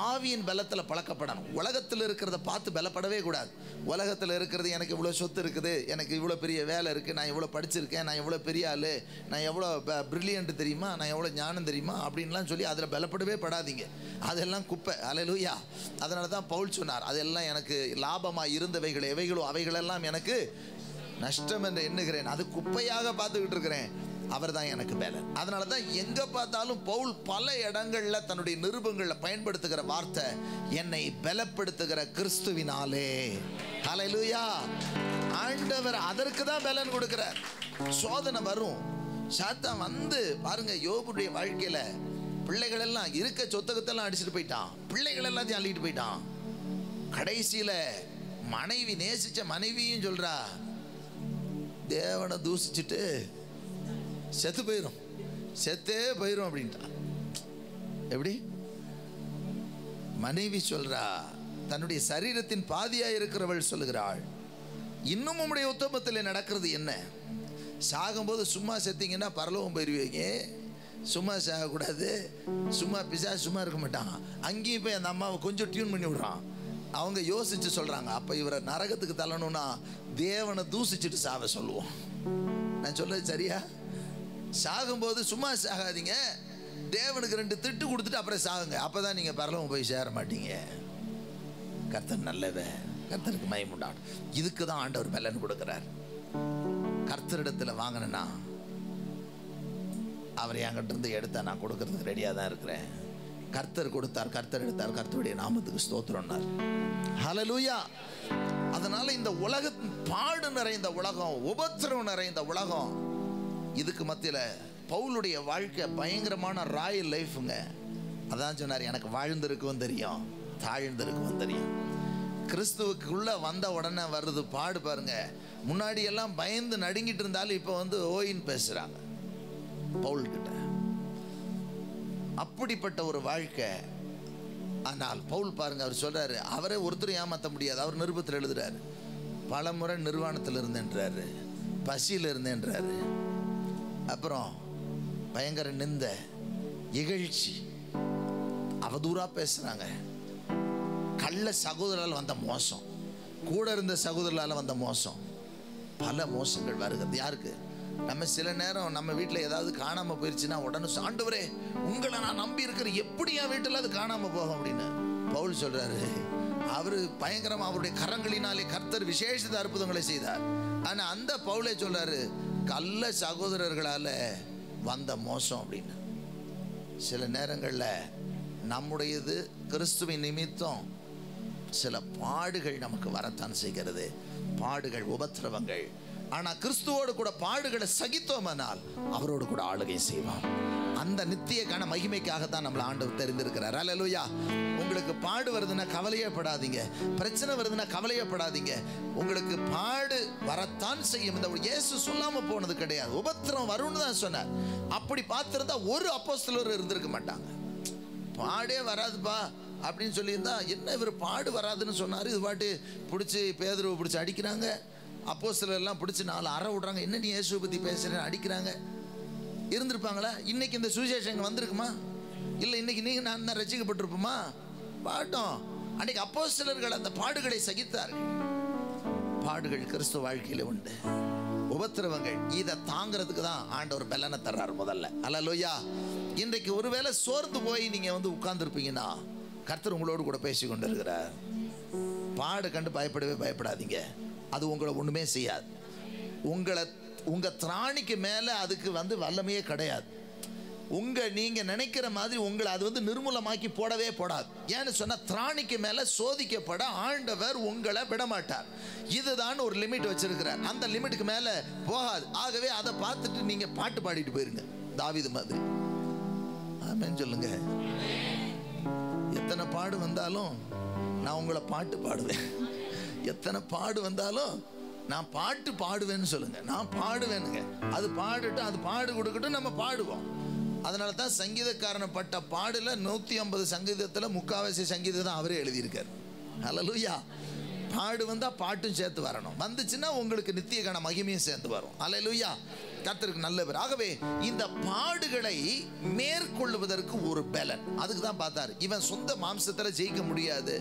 ஆவியின் பலத்தில் பழக்கப்படணும். உலகத்தில் இருக்கிறத பார்த்து பலப்படவே கூடாது. உலகத்தில் இருக்கிறது எனக்கு இவ்வளோ சொத்து இருக்குது, எனக்கு இவ்வளோ பெரிய வேலை இருக்குது, நான் இவ்வளோ படிச்சிருக்கேன், நான் இவ்வளோ பெரிய ஆள், நான் எவ்வளோ பிரில்லியன்ட் தெரியுமா, நான் எவ்வளோ ஞானம் தெரியுமா அப்படின்லாம் சொல்லி அதில் பலப்படவே படாதீங்க. அதெல்லாம் குப்பை. அல்லேலூயா. அதனால தான் பவுல் சொன்னார், அதெல்லாம் எனக்கு லாபமாக இருந்தவைகள் எவைகளோ அவைகளெல்லாம் எனக்கு நஷ்டம் என்று எண்ணுகிறேன், அது குப்பையாக பார்த்துக்கிட்டு இருக்கிறேன், அவர் தான் எனக்கு பலன். அதனால தான் எங்கே பார்த்தாலும் பவுல் பல இடங்களில் தன்னுடைய நிருபங்களில் பயன்படுத்துகிற வார்த்தை, என்னை பலப்படுத்துகிற கிறிஸ்துவினாலே. ஹல்லேலூயா. ஆண்டவர் அதற்கு தான் பலன் கொடுக்கிறார். சோதனை வரும், சாத்தான் வந்து பாருங்க, யோபுடைய வாழ்க்கையில் பிள்ளைகள் எல்லாம் இருக்க சொத்தகத்தெல்லாம் அடிச்சுட்டு போயிட்டான், பிள்ளைகள் எல்லாத்தையும் அள்ளிட்டு போயிட்டான். கடைசியில் மனைவி, நேசிச்ச மனைவியும் சொல்றா, தேவனை தூசிச்சுட்டு செத்து போயிடும், செத்தே போயிடும் அப்படின்ட்டான். எப்படி? மனைவி சொல்றா, தன்னுடைய சரீரத்தின் பாதியாக இருக்கிறவள் சொல்லுகிறாள், இன்னும் உம்முடைய உத்தமத்தில் நடக்கிறது என்ன? சாகும்போது சும்மா செத்தீங்கன்னா பரலோகம் போயிருவீங்க, சும்மா சாகக்கூடாது. சும்மா பிசா சும்மா இருக்க மாட்டான். அங்கேயும் போய் அந்த அம்மாவை கொஞ்சம் டியூன் பண்ணி விடுறான். அவங்க யோசிச்சு சொல்றாங்க, அப்போ இவரை நரகத்துக்கு தள்ளணும்னா தேவனை தூசிச்சுட்டு சாவ சொல்லுவோம். நான் சொல்றது சரியா? சாகும்போது சும்மா சாகாதீங்க, தேவனுக்கு 2 திட்டு கொடுத்துட்டு அப்புறம் சாகுங்க, அப்போதான் நீங்கள் பரலோகம் போய் சேர மாட்டீங்க. கர்த்தர் நல்லவன், கர்த்தருக்கு மகிமை உண்டாகட்டும். இதுக்கு தான் ஆண்டவர் பலன் கொடுக்கிறார். கர்த்தரிடத்தில் வாங்கினா அவர் என்கிட்ட இருந்து எடுத்தா நான் கொடுக்கறதுக்கு ரெடியாக தான் இருக்கிறேன். கர்த்தர் கொடுத்தார், கர்த்தர் எடுத்தார், கர்த்தருடைய நாமத்துக்கு ஸ்தோத்திரம்னார். ஹல்லேலூயா. அதனால இந்த உலக பாடு நிறைந்த உலகம், உபத்திரம் நிறைந்த உலகம், இதுக்கு மத்தியில் பவுலுடைய வாழ்க்கை பயங்கரமான ராயல் லைஃபுங்க. அதான் சொன்னார், எனக்கு வாழ்ந்திருக்கவும் தெரியும், தாழ்ந்திருக்கவும் தெரியும். கிறிஸ்துவுக்குள்ளே வந்த உடனே வருது பாடு பாருங்க. முன்னாடி எல்லாம் பயந்து நடுங்கிட்டு இருந்தாலும் இப்போ வந்து ஓயின்னு பேசுகிறாங்க பவுல்கிட்ட. அப்படிப்பட்ட ஒரு வாழ்க்கை. ஆனால் பவுல் பாருங்க, அவர் சொல்றாரு, அவரே ஒருத்தரும் ஏமாற்ற முடியாது. அவர் நிருபத்தில் எழுதுறாரு, பல முறை நிர்வாணத்தில் இருந்தேன்றாரு, பசியில் இருந்தேன்றாரு, அப்புறம் பயங்கர நிந்த, இகழ்ச்சி, அவதூறா பேசுறாங்க. கள்ள சகோதரரால் வந்த மோசம், கூட இருந்த சகோதரரால் வந்த மோசம், பல மோசங்கள் வருகிறது. யாருக்கு? நம்ம சில நேரம் நம்ம வீட்டில் ஏதாவது காணாமல் போயிடுச்சுன்னா உடனே ஆண்டவரே உங்களை நான் நம்பி இருக்கிறேன், எப்படி என் வீட்டில் அது காணாமல் போகும் அப்படின்னு பவுல் சொல்றாரு. அவரு பயங்கரமா அவருடைய கரங்களினாலே கர்த்தர் விசேஷித்த அற்புதங்களை செய்தார். ஆனா அந்த பவுலே சொல்றாரு கள்ள சகோதரர்களால வந்த மோசம் அப்படின்னு. சில நேரங்கள்ல நம்முடையது கிறிஸ்துவின் நிமித்தம் சில பாடுகள் நமக்கு வரத்தான் செய்கிறது, பாடுகள், உபத்திரவங்கள். ஆனா கிறிஸ்துவோடு கூட பாடுகளை சகித்தோமானால் அவரோடு கூட ஆளுகை செய்வான். அந்த நித்திய கன மகிமைக்காகத்தான் நம்மளை ஆண்டவர் தெரிந்திருக்கிறார். அல்லேலூயா. உங்களுக்கு பாடு வருதுன்னா கவலையப்படாதீங்க, பிரச்சனை வருதுன்னா கவலையப்படாதீங்க. உங்களுக்கு பாடு வரத்தான் செய்யும். இந்த இயேசு சொல்லாம போனது கிடையாது, உபத்திரம் வரும்னு தான் சொன்னார். அப்படி பார்த்திருந்தா ஒரு அப்போஸ்தலர் இருந்திருக்க மாட்டாங்க. பாடே வராதுப்பா அப்படின்னு சொல்லியிருந்தா, என்ன இவர் பாடு வராதுன்னு சொன்னார், இது பாட்டு பிடிச்சி பேதுருவை பிடிச்சி அடிக்கிறாங்க, அப்போஸ்தலர்லாம் பிடிச்சி 4 அறை விடுறாங்க, என்ன நீ இயேசுவை பற்றி பேசுகிறேன்னு அடிக்கிறாங்க. இருந்திருப்பாங்களா? இன்னைக்கு இந்த சுவிசேஷம் இங்கே வந்திருக்குமா? இல்லை இன்னைக்கு நீங்கள் நான் தான் ரசிக்கப்பட்டிருப்போமா? பாட்டோம். அன்னைக்கு அப்போஸ்தலர்கள் அந்த பாடுகளை சகித்தார்கள். பாடுகள் கிறிஸ்துவ வாழ்க்கையில் உண்டு, உபத்திரவங்கள். இதை தாங்கிறதுக்கு தான் ஆண்டவர் பலனை தர்றார் முதல்ல. அல்லேலூயா. இன்றைக்கு ஒருவேளை சோர்ந்து போய் நீங்கள் உட்கார்ந்துருப்பீங்கன்னா கர்த்தர் உங்களோடு கூட பேசி கொண்டு இருக்கிறார். பாடு கண்டு பயப்படவே பயப்படாதீங்க, அது உங்களை ஒன்றுமே செய்யாது. உங்கள் திராணிக்கு மேலே அதுக்கு வல்லமையே கிடையாது. நீங்கள் நினைக்கிற மாதிரி உங்களை அது நிர்மூலமாக்கி போடவே போடாது. ஏன்னு சொன்னால் திராணிக்கு மேலே சோதிக்கப்பட ஆண்டவர் உங்களை விடமாட்டார். இதுதான் ஒரு லிமிட் வச்சிருக்கிறார், அந்த லிமிட்டுக்கு மேலே போகாது. ஆகவே அதை பார்த்துட்டு நீங்கள் பாட்டு பாடிட்டு போயிருங்க, தாவீது மாதிரி. ஆமென் சொல்லுங்க. எத்தனை பாடு வந்தாலும் நான் உங்களை பாட்டு பாடுவேன், எத்தனை பாடு வந்தாலும் நான் பாட்டு பாடுவேன்னு சொல்லுங்க. நான் பாடுவேனுங்க. அது பாடட்டும், அது பாடு கொடுக்கட்டும், நம்ம பாடுவோம். அதனால தான் சங்கீதக்காரனை பட்ட பாடல 150 சங்கீதத்தில் 3/4 சங்கீதம் தான் அவரே எழுதியிருக்கார். அல்லேலூயா. பாடு வந்தால் பாட்டும் சேர்த்து வரணும், வந்துச்சுன்னா உங்களுக்கு நித்திய கன மகிமையும் சேர்ந்து வரும். அல்லேலூயா. கர்த்தருக்கு நல்ல பேர். ஆகவே இந்த பாடுகளை மேற்கொள்வதற்கு ஒரு பலன், அதுக்கு தான் பார்த்தாரு. இவன் சொந்த மாம்சத்தில் ஜெயிக்க முடியாது,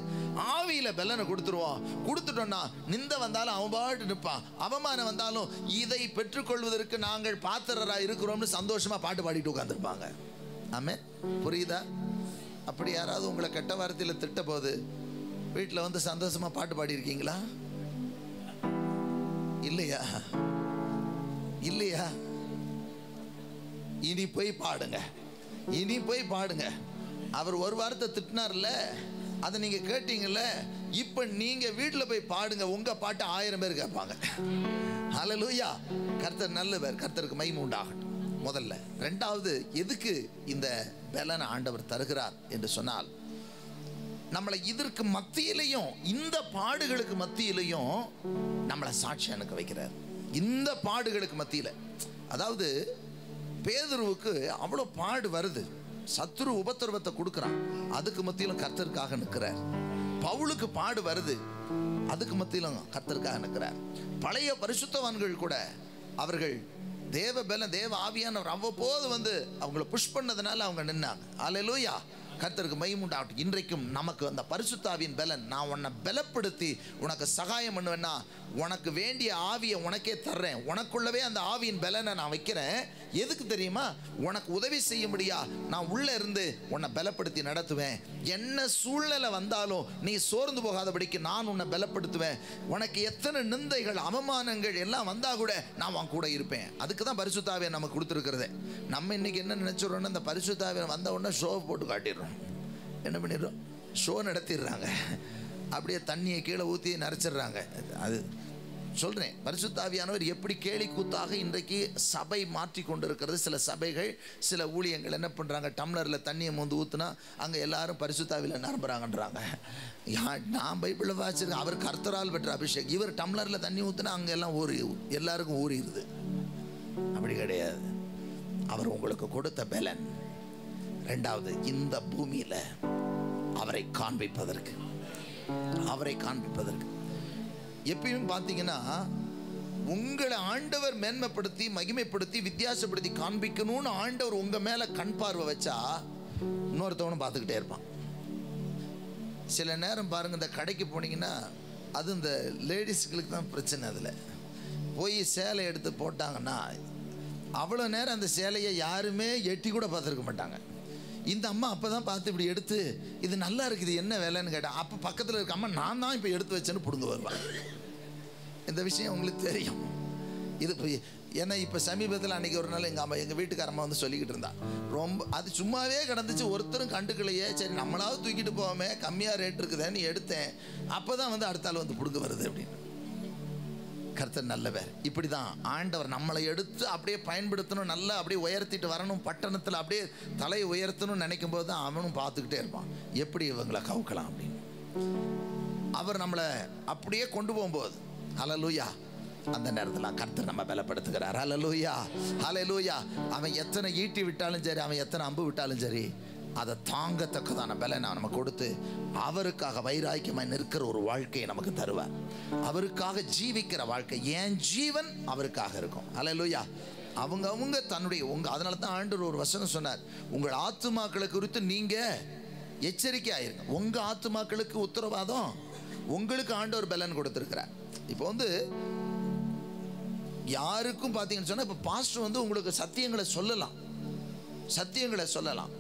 ஆவியில பலனை கொடுத்துருவான். கொடுத்துட்டோம்னா நிந்த வந்தாலும் அவன் பாட்டு நிற்பான், அவமானம் வந்தாலும் இதை பெற்றுக்கொள்வதற்கு நாங்கள் பாத்திரராக இருக்கிறோம்னு சந்தோஷமா பாட்டு பாடிட்டு உட்காந்துருப்பாங்க. ஆமென். புரியுதா? அப்படி யாராவது உங்களை கெட்ட வார்த்தையில் திட்ட போது வீட்டில் சந்தோஷமா பாட்டு பாடியிருக்கீங்களா? இல்லையா? இல்லையா? இனி போய் பாடுங்க, இனி போய் பாடுங்க. அவர் ஒரு வார்த்தை திட்டினார்ல, அதை நீங்க கேட்டீங்கல்ல, இப்ப நீங்க வீட்டில் போய் பாடுங்க, உங்க பாட்டு 1000 பேர் கேட்பாங்க. ஹல்லேலூயா. கர்த்தர் நல்லவர், கர்த்தருக்கு மகிமை உண்டாகட்டும். முதல்ல. ரெண்டாவது, எதுக்கு இந்த பலனை ஆண்டவர் தருகிறார் என்று சொன்னால், நம்மளை இதற்கு மத்தியிலையும், இந்த பாடுகளுக்கு மத்தியிலையும் நம்மளை சாட்சி அனுக்க வைக்கிறார். இந்த பாடுகளுக்கு மத்தியில், அதாவது பேதுருவுக்கு அவ்வளோ பாடு வருது, சத்துரு உபத்திரவத்தை கொடுக்குறான், அதுக்கு மத்தியிலும் கர்த்தருக்காக நிற்கிறார். பவுலுக்கு பாடு வருது, அதுக்கு மத்தியிலும் கர்த்தருக்காக நிற்கிறார். பழைய பரிசுத்தவான்கள் கூட அவர்கள் தேவ பலன், தேவ ஆவியானவர் அவ்வப்போது அவங்கள புஷ் பண்ணதுனால அவங்க நின்னாங்க. அல்லேலூயா. கர்த்தருக்கு மகிமை உண்டாகட்டும். இன்றைக்கும் நமக்கு அந்த பரிசுத்தாவின் பலன், நான் உன்னை பலப்படுத்தி உனக்கு சகாயம் பண்ணுவேன்னா, உனக்கு வேண்டிய ஆவியை உனக்கே தர்றேன், உனக்குள்ளவே அந்த ஆவியின் பலனை நான் வைக்கிறேன். எதுக்கு தெரியுமா? உனக்கு உதவி செய்யும்படியா நான் உள்ளே இருந்து உன்னை பலப்படுத்தி நடத்துவேன். என்ன சூழ்நிலை வந்தாலும் நீ சோர்ந்து போகாதபடிக்கு நான் உன்னை பலப்படுத்துவேன். உனக்கு எத்தனை நிந்தைகள், அவமானங்கள் எல்லாம் வந்தா கூட நான் உன் கூட இருப்பேன். அதுக்கு தான் பரிசுத்தாவியை நமக்கு கொடுத்துருக்கிறது. நம்ம இன்னைக்கு என்ன நினைச்சிடறோம்னா, இந்த பரிசுத்தாவியை வந்த உடனே ஷோ போட்டு காட்டிடுறோம். என்ன பண்ணிடுறோம்? ஷோ நடத்திடுறாங்க, அப்படியே தண்ணியை கீழே ஊற்றி நரைச்சிடுறாங்க. அது சொல்கிறேன், பரிசுத்தாவியானவர் எப்படி கேலி கூத்தாக இன்றைக்கு சபை மாற்றி கொண்டு இருக்கிறது. சில சபைகள், சில ஊழியங்கள் என்ன பண்ணுறாங்க, டம்ளரில் தண்ணியை ஊற்றுனா அங்கே எல்லாரும் பரிசுத்தாவியில் நிரம்புறாங்கன்றாங்க. நான் பைபிளில் வாசிச்சிருக்கேன், அவர் கர்த்தரால் பெற்ற அபிஷேக். இவர் டம்ளரில் தண்ணி ஊற்றுனா அங்கே எல்லாம் எல்லாருக்கும் ஊறிடுது. அப்படி கிடையாது. அவர் உங்களுக்கு கொடுத்த பலன். ரெண்டாவது, இந்த பூமியில அவரை காண்பிப்பதற்கு, அவரை காண்பிப்பதற்கு. எப்பயும் பார்த்தீங்கன்னா, உங்களை ஆண்டவர் மேன்மைப்படுத்தி, மகிமைப்படுத்தி, வித்தியாசப்படுத்தி காண்பிக்கணும்னு ஆண்டவர் உங்க மேல கண் பார்வை வச்சா, இன்னொருத்தவனும் பார்த்துக்கிட்டே இருப்பான். சில நேரம் பாருங்கள், இந்த கடைக்கு போனீங்கன்னா அது இந்த லேடிஸுகளுக்கு தான் பிரச்சனை. அதில் போய் சேலை எடுத்து போட்டாங்கன்னா அவ்வளோ நேரம் அந்த சேலையை யாருமே எட்டி கூட பார்த்துருக்க மாட்டாங்க. இந்த அம்மா அப்போ தான் பார்த்து இப்படி எடுத்து இது நல்லா இருக்குது என்ன வேலைன்னு கேட்டேன். அப்போ பக்கத்தில் இருக்க அம்மா நான் தான் இப்போ எடுத்து வச்சேன்னு பிடுங்க வருவாங்க. இந்த விஷயம் உங்களுக்கு தெரியும். இது ஏன்னா இப்போ சமீபத்தில் அன்றைக்கி ஒரு நாள் எங்கள் வீட்டுக்காரம்மா வந்து சொல்லிக்கிட்டு இருந்தா, ரொம்ப அது சும்மாவே கிடந்துச்சு, ஒருத்தரும் கண்டுக்கலையே, சரி நம்மளாவது தூக்கிட்டு போவோமே, கம்மியாக ரேட் இருக்குதுன்னு எடுத்தேன். அப்போ தான் வந்து அடுத்த ஆள் வந்து பிடுங்க வருது அப்படின்னு. கர்த்தர் நல்லவர். இப்படி தான் ஆண்டவர் நம்மளை எடுத்து அப்படியே பயன்படுத்தணும், நல்லா அப்படியே உயர்த்திட்டு வரணும், பட்டணத்தில் அப்படியே தலையை உயர்த்தணும்னு நினைக்கும் போது தான் அவனும் பார்த்துக்கிட்டே இருப்பான், எப்படி இவங்களை கவுக்கலாம் அப்படின்னு. அவர் நம்மளை அப்படியே கொண்டு போகும்போது ஹல்லேலூயா, அந்த நேரத்தில் கர்த்தர் நம்ம பலப்படுத்துகிறார். ஹல்லேலூயா, ஹல்லேலூயா. அவன் எத்தனை ஈட்டி விட்டாலும் சரி, அவன் எத்தனை அம்பு விட்டாலும் சரி, அதை தாங்கத்தக்கதான பலனை நம்ம கொடுத்து அவருக்காக வைராக்கியமாய் நிற்கிற ஒரு வாழ்க்கையை நமக்கு தருவார். அவருக்காக ஜீவிக்கிற வாழ்க்கை, என் ஜீவன் அவருக்காக இருக்கும். ஹல்லேலூயா. அவங்க தன்னுடைய அதனால தான் ஆண்டவர் ஒரு வசனம் சொன்னார், உங்கள் ஆத்துமாக்களை குறித்து நீங்கள் எச்சரிக்கையாயிருங்க. உங்கள் ஆத்துமாக்களுக்கு உத்தரவாதம் உங்களுக்கு ஆண்டவர் பலன் கொடுத்துருக்கிறார். இப்போ வந்து யாருக்கும் பார்த்தீங்கன்னு சொன்னால், இப்போ பாஸ்டர் வந்து உங்களுக்கு சத்தியங்களை சொல்லலாம்,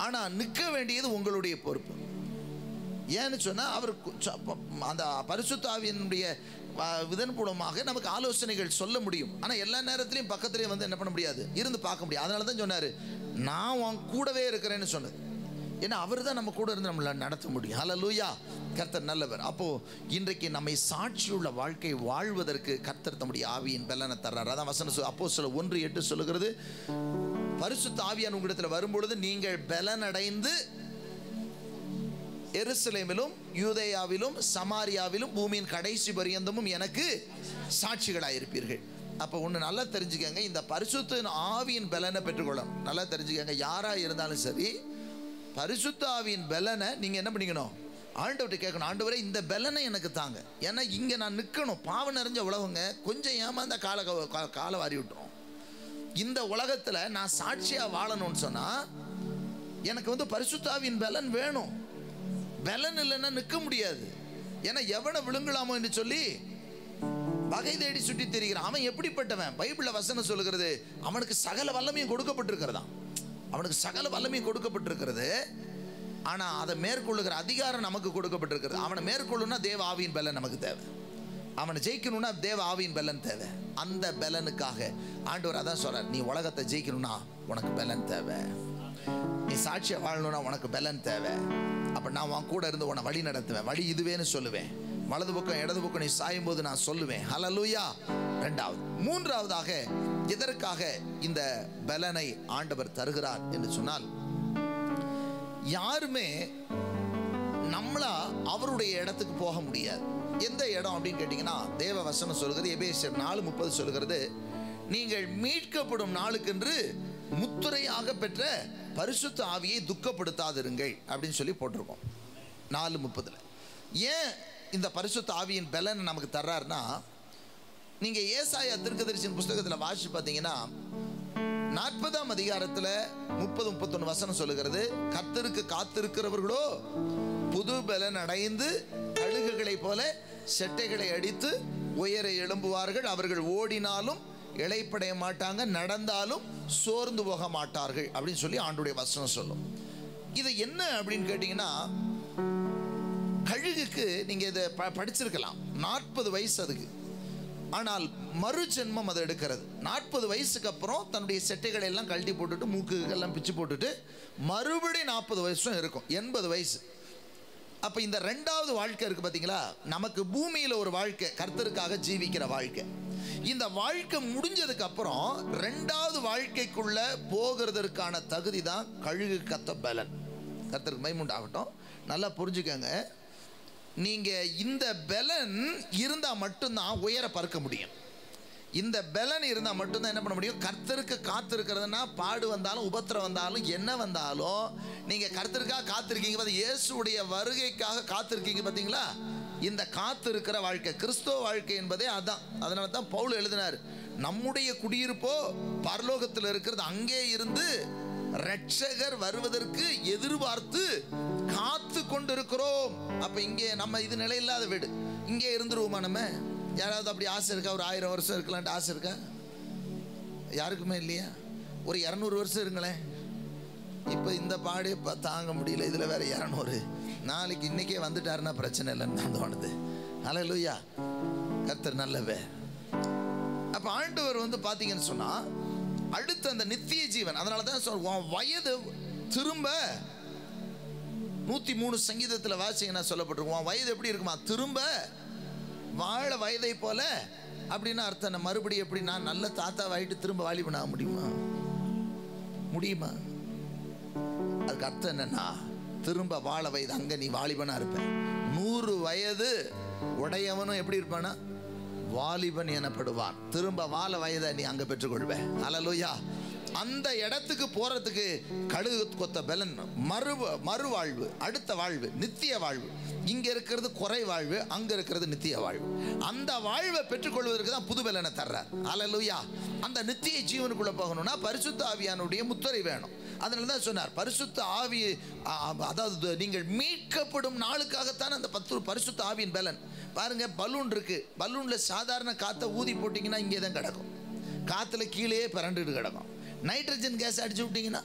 ஆனால் நிற்க வேண்டியது உங்களுடைய பொறுப்பு. ஏன்னு சொன்னால் அவர் அந்த பரிசுத்த ஆவியினுடைய இதன் மூலமாக நமக்கு ஆலோசனைகள் சொல்ல முடியும். ஆனால் எல்லா நேரத்திலையும் பக்கத்துலேயே வந்து என்ன பண்ண முடியாது, இருந்து பார்க்க முடியாது. அதனால தான் சொன்னார், நான் உன் கூடவே இருக்கிறேன்னு சொன்னது. ஏன்னா அவர் தான் நம்ம கூட இருந்து நம்மளை நடத்த முடியும். ஹல்லேலூயா. கர்த்தர் நல்லவர். அப்போது இன்றைக்கு நம்மை சாட்சியுள்ள வாழ்க்கை வாழ்வதற்கு கர்த்தர் தம்முடைய ஆவியின் பலனை தர்றார். அதான் வசனம் அப்போஸ்தலர் 1:8 சொல்லுகிறது, பரிசுத்த ஆவியான் உங்களிடத்தில் வரும்பொழுது நீங்கள் பலனடைந்து எருசலேமிலும் யூதேயாவிலும் சமாரியாவிலும் பூமியின் கடைசி பரியந்தமும் எனக்கு சாட்சிகளாயிருப்பீர்கள். அப்போ ஒன்று நல்லா தெரிஞ்சுக்கங்க, இந்த பரிசுத்த ஆவியின் பலனை பெற்றுக்கொள்ளணும். நல்லா தெரிஞ்சுக்கங்க, யாராக இருந்தாலும் சரி, பரிசுத்த ஆவியின் பலனை நீங்கள் என்ன பண்ணிக்கணும், ஆண்டவர்கிட்ட கேட்கணும். ஆண்டவரே இந்த பலனை எனக்கு தாங்க. ஏன்னா இங்கே நான் நிற்கணும், பாவம் நிறைஞ்ச உலகங்க, கொஞ்சம் ஏமாந்த காலை வாரி விட்டுரும். இந்த உலகத்தில் நான் சாட்சியாக வாழணும்னு சொன்னால் எனக்கு வந்து பரிசுத்த ஆவியின் பலன் வேணும். பலன் இல்லைன்னா நிற்க முடியாது. ஏன்னா எவனை விழுங்கலாமோ என்று சொல்லி வகை தேடி சுற்றி தெரிகிறான். அவன் எப்படிப்பட்டவன்? பைபிளில் வசனம் சொல்லுகிறது, அவனுக்கு சகல வல்லமையும் கொடுக்கப்பட்டிருக்கிறதா. அவனுக்கு சகல வல்லமையும் கொடுக்கப்பட்டிருக்கிறது. ஆனால் அதை மேற்கொள்ளுகிற அதிகாரம் நமக்கு கொடுக்கப்பட்டிருக்கிறது. அவனை மேற்கொள்ளுன்னா தேவ ஆவியின் பலன் நமக்கு தேவை. அவனை ஜெயிக்கணும்னா தேவ ஆவியின் பலன் தேவை. அந்த பலனுக்காக ஆண்டவர் அதான் சொல்றார், நீ உலகத்தை ஜெயிக்கணும்னா உனக்கு பலன் தேவை, நீ சாட்சியை வாழணும்னா உனக்கு பலன் தேவை. அப்போ நான் உன் கூட இருந்து உன்னை வழி நடத்துவேன், வழி இதுவேன்னு சொல்லுவேன், வலது பக்கம் இடது பக்கம் நீ சாயும் போது நான் சொல்லுவேன். ஹல்லேலூயா. ரெண்டாவது. மூன்றாவதாக எதற்காக இந்த பலனை ஆண்டவர் தருகிறார் என்று சொன்னால், யாருமே நம்மளா அவருடைய இடத்துக்கு போக முடியாது. எந்த இடம் அப்படின்னு கேட்டிங்கன்னா, தேவ வசனம் சொல்கிறது, எபேசியர் 4:30 சொல்கிறது, நீங்கள் மீட்கப்படும் நாளுக்கென்று முத்திரையாக பெற்ற பரிசுத்த ஆவியை துக்கப்படுத்தாதிருங்கள் அப்படின்னு சொல்லி போட்டிருக்கோம் 4:30. ஏன் இந்த பரிசுத்த ஆவியின் பலன் நமக்கு தர்றாருன்னா, நீங்கள் ஏசாயா தீர்க்கதரிசியின் புஸ்தகத்தில் வாசிச்சு பார்த்தீங்கன்னா 40ஆம் அதிகாரத்தில் 30-31 வசனம் சொல்லுகிறது, கர்த்தருக்கு காத்திருக்கிறவர்களோ புது பலன் அடைந்து கழுகுகளை போல செட்டைகளை அடித்து உயர எழும்புவார்கள், அவர்கள் ஓடினாலும் இளைப்படைய மாட்டாங்க, நடந்தாலும் சோர்ந்து போக மாட்டார்கள் அப்படின்னு சொல்லி ஆண்டுடைய வசனம் சொல்லும். இது என்ன அப்படின்னு கேட்டிங்கன்னா, கழுகுக்கு நீங்கள் இதை படிச்சிருக்கலாம், 40 வயசு அதுக்கு. ஆனால் மறு ஜென்மம் அதை எடுக்கிறது. 40 வயசுக்கு அப்புறம் தன்னுடைய செட்டைகளை எல்லாம் கழட்டி போட்டுட்டு மூக்குகள்லாம் பிச்சு போட்டுட்டு மறுபடியும் 40 வயசும் இருக்கும், 80 வயசு. அப்போ இந்த ரெண்டாவது வாழ்க்கை இருக்குது பார்த்தீங்களா, நமக்கு பூமியில் ஒரு வாழ்க்கை, கர்த்தருக்காக ஜீவிக்கிற வாழ்க்கை. இந்த வாழ்க்கை முடிஞ்சதுக்கு அப்புறம் ரெண்டாவது வாழ்க்கைக்குள்ள போகிறதற்கான தகுதி தான் கழுகு கத்த பலன். கர்த்தருக்கு மகிமை உண்டாகட்டும். நல்லா புரிஞ்சுக்கங்க, நீங்கள் இந்த பலன் இருந்தால் மட்டும்தான் உயர பறக்க முடியும். இந்த பலன் இருந்தால் மட்டும்தான் என்ன பண்ண முடியும், கர்த்தருக்கு காத்திருக்கிறதுனா, பாடு வந்தாலும் உபத்திரம் வந்தாலும் என்ன வந்தாலும் நீங்கள் கர்த்தருக்காக காத்திருக்கீங்க. பார்த்து இயேசுடைய வருகைக்காக காத்திருக்கீங்க பார்த்தீங்களா, இந்த காத்திருக்கிற வாழ்க்கை கிறிஸ்தவ வாழ்க்கை என்பதே அதான். அதனால தான் பவுல் எழுதினார், நம்முடைய குடியிருப்போ பரலோகத்தில் இருக்கிறது, அங்கே இருந்து ரட்சகர் வருவதற்கு எதிர்பார்த்து காத்து கொண்டிருக்கிறோம். அப்ப இங்கே நம்ம இது நிலையில்லாத வீடு, இங்கே இருந்துருவோமா? நம்ம யாராவது அப்படி ஆசை இருக்கா? ஒரு 1000 வருஷம் இருக்கலான்ட்டு ஆசை இருக்கா? யாருக்குமே இல்லையா? ஒரு 200 வருஷம் இருங்களேன். இப்போ இந்த பாடே தாங்க முடியல, இதில் வேற 200. நாளைக்கு இன்னைக்கே வந்துட்டாருன்னா பிரச்சனை இல்லைன்னு தான் தோணுது. ஹல்லேலூயா, கர்த்தர் நல்லவே. அப்போ ஆண்டவர் வந்து பார்த்தீங்கன்னு சொன்னால் அடுத்து அந்த நித்திய ஜீவன். அதனால தான் உன் வயது திரும்ப 103 சங்கீதத்தில் வாசிங்கன்னா சொல்லப்பட்டிருக்கும், உன் வயது எப்படி இருக்குமா? திரும்ப வாழ வயதை போல. அப்படின்னா அர்த்தம் மறுபடியும் எப்படி? நான் நல்ல தாத்தா வாயிட்டு திரும்ப வாலிபன் ஆக முடியுமா? முடியுமா? அதுக்கு அர்த்தம் என்னன்னா, திரும்ப வாழ வயது, அங்க நீ வாலிபனா இருப்ப. 100 வயது உடையவனும் எப்படி இருப்பானா? வாலிபன் எனப்படுவான். திரும்ப வாழ வயதை நீ அங்க பெற்றுக்கொள்வ. ஹல்லேலூயா. அந்த இடத்துக்கு போறதுக்கு கழுகு கொத்த பலன், மறுவாழ்வு, அடுத்த வாழ்வு, நித்திய வாழ்வு. இங்க இருக்கிறது குறை வாழ்வு, அங்க இருக்கிறது நித்திய வாழ்வு. அந்த வாழ்வை பெற்றுக்கொள்வதற்கு தான் புது பலனை தர்றார். ஹல்லேலூயா. அந்த நித்திய ஜீவனுக்குள்ள போகணும்னா பரிசுத்த ஆவியானுடைய முத்திரை வேணும். அதனால தான் சொன்னார் பரிசுத்த ஆவி, அதாவது நீங்கள் மீட்கப்படும் நாளுக்காகத்தான் அந்த பரிசுத்த ஆவியின் பலன். பாருங்க, பலூன் இருக்கு, பலூன்ல சாதாரண காற்றை ஊதி போட்டிங்கன்னா இங்கே தான் கிடக்கும், காற்றுல கீழே பிறண்டுட்டு கிடக்கும். நைட்ரஜன் கேஸ் அடிச்சு விட்டீங்கன்னா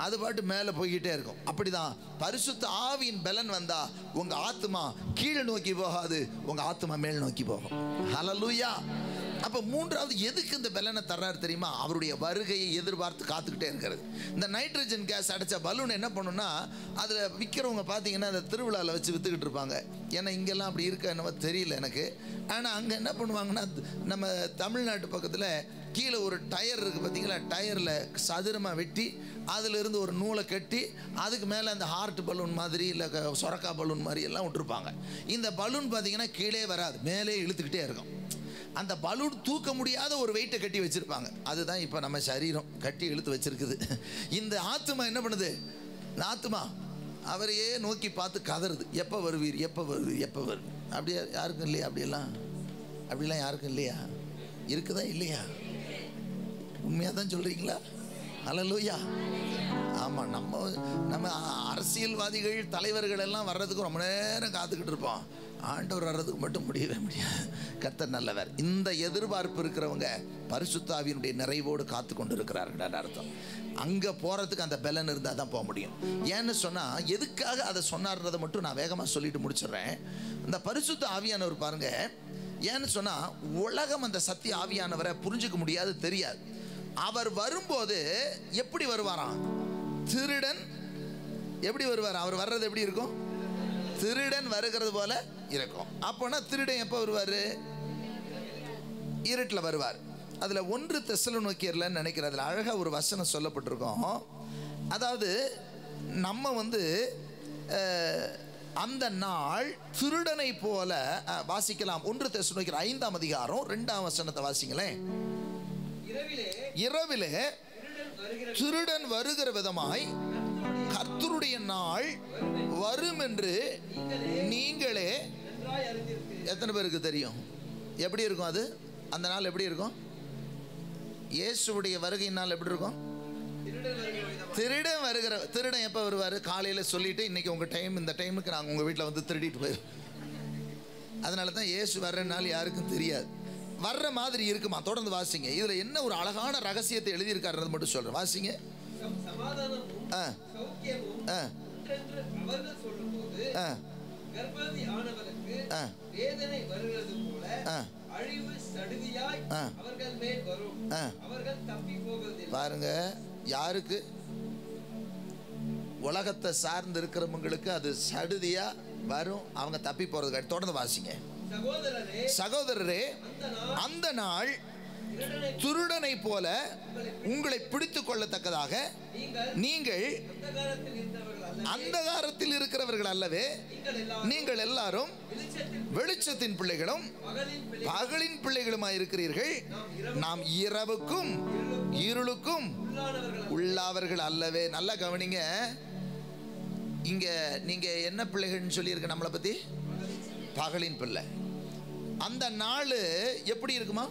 அது பாட்டு மேலே போய்கிட்டே இருக்கும். அப்படிதான் பரிசுத்த ஆவியின் பலன் வந்தா உங்க ஆத்மா கீழே நோக்கி போகாது, உங்க ஆத்மா மேல் நோக்கி போகும். ஹல்லேலூயா. அப்போ மூன்றாவது எதுக்கு இந்த பலனை தர்றாரு தெரியுமா? அவருடைய வருகையை எதிர்பார்த்து காத்துக்கிட்டே இருக்கிறது. இந்த நைட்ரஜன் கேஸ் அடைச்ச பலூன் என்ன பண்ணுன்னா, அதில் விற்கிறவங்க பார்த்தீங்கன்னா அந்த திருவிழாவில் வச்சு விற்றுக்கிட்டு இருப்பாங்க. ஏன்னா இங்கெல்லாம் அப்படி இருக்க என்னவோ தெரியல எனக்கு. ஆனால் அங்கே என்ன பண்ணுவாங்கன்னா, நம்ம தமிழ்நாட்டு பக்கத்தில் கீழே ஒரு டயர் இருக்குது பார்த்தீங்களா, டயரில் சதுரமாக வெட்டி அதிலிருந்து ஒரு நூலை கட்டி அதுக்கு மேலே அந்த ஹார்ட் பலூன் மாதிரி இல்லை சொரக்கா பலூன் மாதிரி எல்லாம் விட்டுருப்பாங்க. இந்த பலூன் பார்த்தீங்கன்னா கீழே வராது, மேலே இழுத்துக்கிட்டே இருக்கும். அந்த பலூன் தூக்க முடியாத ஒரு வெயிட்டை கட்டி வச்சுருப்பாங்க. அதுதான் இப்போ நம்ம சரீரம் கட்டி இழுத்து வச்சுருக்குது. இந்த ஆத்மா என்ன பண்ணுது? இந்த ஆத்மா அவரையே நோக்கி பார்த்து கதறுது, எப்போ வருவீர், எப்போ வருவீர், எப்போ வருவீர். அப்படியே யாருக்கும் இல்லையா? அப்படிலாம் யாருக்கும் இல்லையா? இருக்குதா இல்லையா? உண்மையாக தான் சொல்கிறீங்களா? ஹல்லேலூயா. ஆமாம், நம்ம அரசியல்வாதிகள் தலைவர்கள் எல்லாம் வர்றதுக்கு ரொம்ப நேரம் காத்துக்கிட்டு இருப்போம். ஆண்டவர் வர்றதுக்கு மட்டும் முடியவே முடியாது. கர்த்தர் நல்லவர். இந்த எதிர்பார்ப்பு இருக்கிறவங்க பரிசுத்த ஆவியினுடைய நிறைவோடு காத்து கொண்டு இருக்கிறார்கள் அர்த்தம். அங்கே போகிறதுக்கு அந்த பலன் இருந்தால் தான் போக முடியும். ஏன்னு சொன்னால், எதுக்காக அதை சொன்னார்ன்றதை மட்டும் நான் வேகமாக சொல்லிட்டு முடிச்சிடுறேன். இந்த பரிசுத்த ஆவியானவர் பாருங்க, ஏன்னு சொன்னால் உலகம் அந்த சத்திய ஆவியானவரை புரிஞ்சுக்க முடியாது, தெரியாது. அவர் வரும்போது எப்படி வருவாராம்? திருடன் எப்படி வருவார்? அவர் வர்றது எப்படி இருக்கும்? திருடன் வருகிறது போல இருக்கும். அப்போனா திருடன் எப்போ வருவார்? இருட்டில் வருவார். அதில் 1 தெசலோனிக்கேயர்லன்னு நினைக்கிறேன், அதில் அழகாக ஒரு வசனம் சொல்லப்பட்டிருக்கோம். அதாவது நம்ம அந்த நாள் திருடனை போல வாசிக்கலாம். 1 தெசலோனிக்கேயர் 5ஆம் அதிகாரம் 2ஆம் வசனத்தை வாசிங்களேன். இரவிலே திருடன் வருகிற விதமாய் கர்த்தருடைய நாள் வரும் என்று நீங்களே. எத்தனை பேருக்கு தெரியும் எப்படி இருக்கும் அது? அந்த நாள் எப்படி இருக்கும்? இயேசுவுடைய வருகை நாள் எப்படி இருக்கும்? திருடன் எப்போ வருவார்? காலையில் சொல்லிட்டு இன்னைக்கு உங்கள் டைம், இந்த டைமுக்கு நாங்கள் உங்கள் வீட்டில் வந்து திருடிட்டு போயிடும். அதனால தான் இயேசு வர்ற நாள் யாருக்கும் தெரியாது. வர்ற மாதிரி இருக்குமா? தொடர்ந்து வாசிங்க. இதில் என்ன ஒரு அழகான ரகசியத்தை எழுதியிருக்காருன்னு மட்டும் சொல்கிறேன், வாசிங்க. பாருங்க, யாருக்கு? உலகத்தை சார்ந்து இருக்கிறவங்களுக்கு அது சடுதியா வரும், அவங்க தப்பி போறது. தொடர்ந்து வாசிங்க. சகோதரரே, அந்த நாள் திருடனை போல உங்களை பிடித்துக் கொள்ளத்தக்கதாக நீங்கள் அந்தகாரத்தில் இருக்கிறவர்கள் அல்லவே, நீங்கள் எல்லாரும் வெளிச்சத்தின் பிள்ளைகளும் பகலின் பிள்ளைகளுமாய் இருக்கிறீர்கள். நாம் இரவுக்கும் இருளுக்கும் உள்ளவர்கள் அல்லவே. நல்லா கவனிங்க. இங்க நீங்க என்ன பிள்ளைகள்னு சொல்லியிருக்க? நம்மளை பத்தி பகலின் பிள்ளை. அந்த நாள் எப்படி இருக்குமா?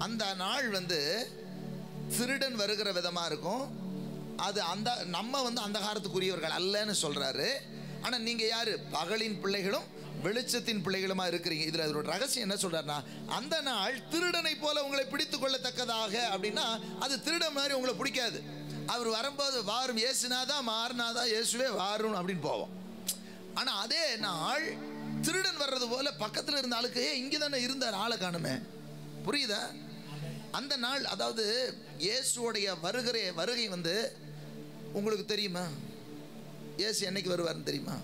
அந்த நாள் திருடன் வருகிற விதமாக இருக்கும். அது நம்ம அந்தகாரத்துக்குரியவர்கள் அல்லன்னு சொல்கிறாரு. ஆனால் நீங்கள் யார்? பகலின் பிள்ளைகளும் வெளிச்சத்தின் பிள்ளைகளுமா இருக்கிறீங்க. இதில் அதோட ரகசியம் என்ன சொல்கிறாருன்னா, அந்த நாள் திருடனை போல உங்களை பிடித்து கொள்ளத்தக்கதாக அப்படின்னா, அது திருடன் மாதிரி உங்களை பிடிக்காது. அவர் வரும்போது வாரும் இயேசுனாதா மாறினாதா இயேசுவே வாரும் அப்படின்னு போவோம். ஆனால் அதே நாள் திருடன் வர்றது போல பக்கத்தில் இருந்த ஆளுக்கு இங்கே தானே இருந்தார், ஆளை காணுமே. புரியுதா? அந்த நாள், அதாவது இயேசுடைய வருகை உங்களுக்கு தெரியுமா? இயேசு என்னைக்கு வருவார்னு தெரியுமா?